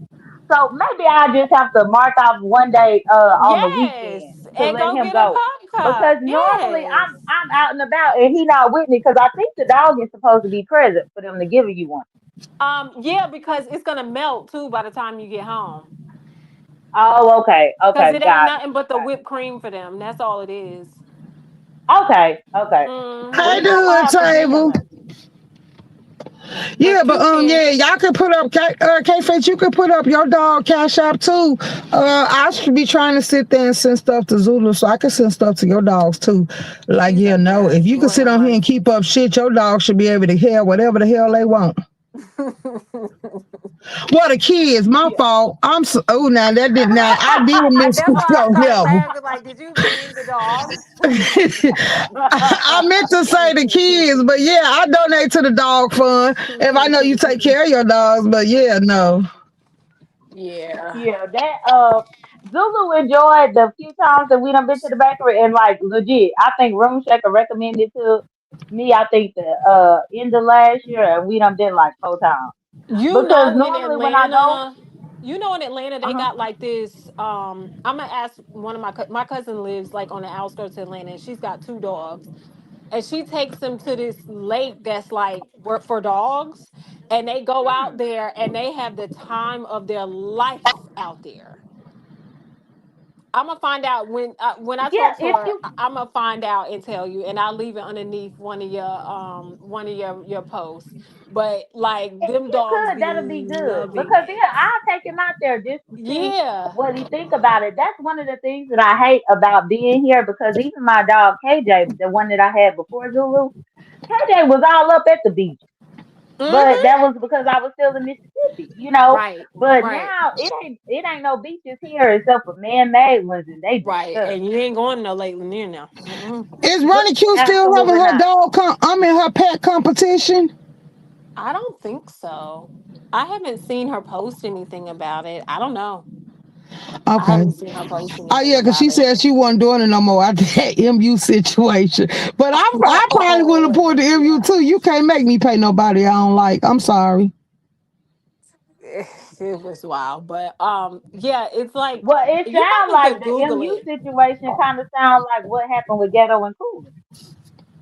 S4: So maybe I just have to mark off one day on the weekend
S3: Yes,
S4: to
S3: and
S4: let
S3: go
S4: him
S3: get a
S4: go.
S3: pup
S4: Because
S3: cup.
S4: normally
S3: Yes.
S4: I'm out and about and he not with me because I think the dog is supposed to be present for them to give you one.
S3: Yeah, because it's gonna melt too by the time you get home.
S4: Oh, okay,
S3: Cause
S4: okay,
S3: it ain't
S4: got
S3: nothing but the whipped cream for them. That's all it is.
S4: okay, okay. Well,
S2: Hey,
S3: Mm-hmm.
S4: yeah, I'm
S2: the
S4: gonna
S2: hood
S4: have to get him
S2: table.
S4: one.
S2: Yeah,
S3: But
S2: but
S3: you can.
S2: yeah, y'all could put up K-Face, you could put up your dog Cash App too. I should be trying to sit there and send stuff to Zulu so I can send stuff to your dogs too. Like,
S3: She's
S2: yeah,
S3: a
S2: no, if
S3: mess.
S2: you can
S3: Lord
S2: sit
S3: have
S2: on here and keep
S3: mercy.
S2: up shit, your dog should be able to hear whatever the hell they want. Well, the kids, my
S4: Yeah.
S2: fault. Oh, now that did not. I did miss
S3: That's why I
S2: oh
S3: started
S2: no.
S3: laughing. Like, did you mean the dogs?
S2: I meant to say the kids, but yeah, I donate to the dog fund if I know you take care of your dogs. But yeah, no.
S3: Yeah.
S4: Yeah, that Zulu enjoyed the few times that we done been to the bakery and like legit. I think Room Shaker recommended to me. I think the end of last year and we done been like 4 times
S3: You
S4: because
S3: know, in
S4: normally when I go,
S3: Atlanta, in Atlanta, they
S4: uh-huh,
S3: got like this. I'm gonna ask one of my cousin lives like on the outskirts of Atlanta, and she's got two dogs, and she takes them to this lake that's like work for dogs, and they go out
S4: hmm,
S3: there and they have the time of their life out there. I'm gonna find out when I
S4: Yeah,
S3: talk to
S4: if
S3: her.
S4: you
S3: I'm gonna find out and tell you, and I'll leave it underneath one of your posts. But like
S4: if
S3: them
S4: you
S3: dogs
S4: could, that'll
S3: be
S4: be good.
S3: loving
S4: Because
S3: it.
S4: yeah, I'll take him out there just to see
S3: Yeah.
S4: what he think about it. That's one of the things that I hate about being here because even my dog KJ, the one that I had before Zulu, KJ was all up at the beach. But
S3: Mm-hmm.
S4: that was because I was still in Mississippi, you know.
S3: Right.
S4: But
S3: Right.
S4: now it ain't no beaches here except for man-made ones, and they
S3: Right.
S4: disgust.
S3: And you ain't going no late near now. Mm-mm.
S2: Is Ronnie Q still having
S4: Absolutely
S2: her
S4: not.
S2: dog? Her pet competition.
S3: I don't think so. I haven't seen her post anything about it. I don't know. I
S2: Okay.
S3: haven't seen her post
S2: Oh
S3: anything
S2: yeah, because
S3: about
S2: she
S3: it.
S2: said she wasn't doing it no more after that MU situation. But I probably wouldn't have pulled the MU
S3: Yeah.
S2: too. You can't make me pay nobody I don't like. I'm sorry.
S3: It was wild, but yeah, it's like
S4: Well, it
S3: you
S4: sounds
S3: probably
S4: like
S3: could
S4: the
S3: Google
S4: MU
S3: it.
S4: situation kind of sounds like what happened with Ghetto and Cooler.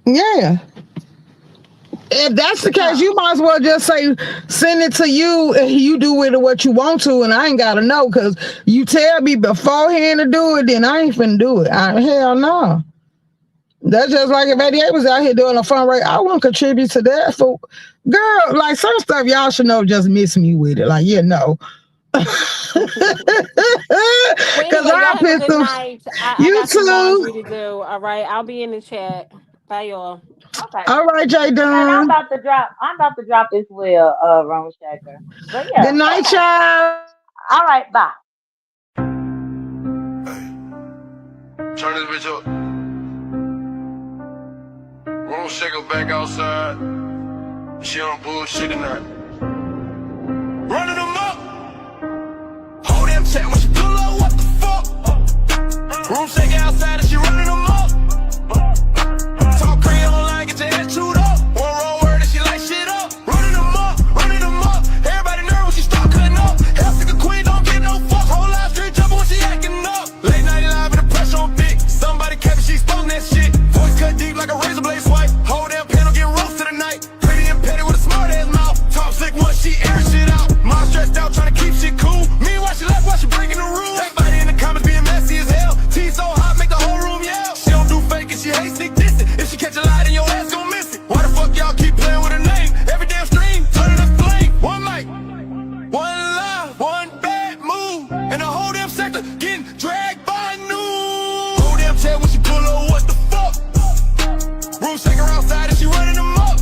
S2: Yeah. If that's the case,
S4: Huh.
S2: you might as well just say send it to you and you do with it what you want to, and I ain't gotta know because you tell me beforehand to do it, then I ain't finna do it. Hell no. That's just like if 88 was out here doing a fundraiser. I wouldn't contribute to that for girl, like some stuff y'all should know just miss me with it. Like, yeah, no. Cause
S3: Well, anyway, y'all
S2: I
S3: have a
S2: pissed
S3: good
S2: them.
S3: night. I
S2: You
S3: got some
S2: too.
S3: laundry to do. All right, I'll be in the chat. Bye, y'all.
S4: Okay.
S2: All right, Jay
S4: And I'm
S2: Dunn.
S4: about to drop. I'm about to drop this well, Rome Shaker. But
S2: Good
S4: yeah.
S2: night,
S4: Okay.
S2: y'all.
S4: All right. Bye.
S6: Turn this bitch up. Roll Shaker back outside. She on bullshit tonight. Running them up. Hold them check when she pull up, what the fuck? Room Shaker outside and she running them up. Talk crazy online, get your head chewed up. One wrong word and she light shit up. Running them up, running them up. Everybody nervous when she start cutting up. Hell sick of queen, don't get no fuck. Whole life street jumping when she acting up. Late night live and the pressure on big. Somebody kept it, she exposing that shit. Voice cut deep like a razor blade swipe. Whole damn panel getting roasted tonight. Pretty and petty with a smart ass mouth. Top slick once she air shit out. Mom stressed out trying to keep shit cool. Meanwhile she left while she breaking the rules. Everybody in the comments being messy as hell. Tea so hot make the whole room yell. She don't do fake and she hates sneak dissing. If she catch a lie then your ass gon' miss it. Why the fuck y'all keep playing with her name? Every damn stream turning up flame. One mic, one lie, one bad move, and the whole damn sector getting dragged by news. Whole damn chat when she pull up, what the fuck? Room shaker outside and she running them up.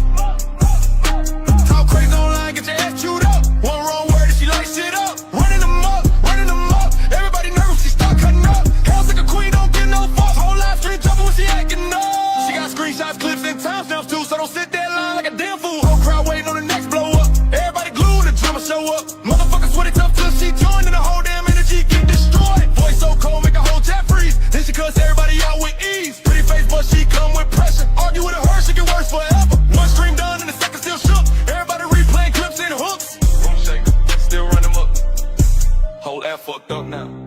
S6: Talk crazy online, get your ass chewed up. One wrong word and she light shit up. Running them up, running them up. Everybody nervous, she start cutting up. Hell sick of queen, don't get no fuck. Whole live stream jumping when she acting up. She got screenshots, clips, and timestamps too, so don't sit there lying like a damn fool. Whole crowd waiting on the next blow up. Everybody glued, the drama show up. Motherfuckers sweaty tough till she joined, and the whole damn energy get destroyed. Voice so cold, make a whole jet freeze. Then she cuss everybody out with ease. Pretty face, but she come with pressure. Argue with her, she get worse forever. One stream done and the second still shook. Everybody replaying clips and hooks. Room shaker, still run them up. Whole ass fucked up now.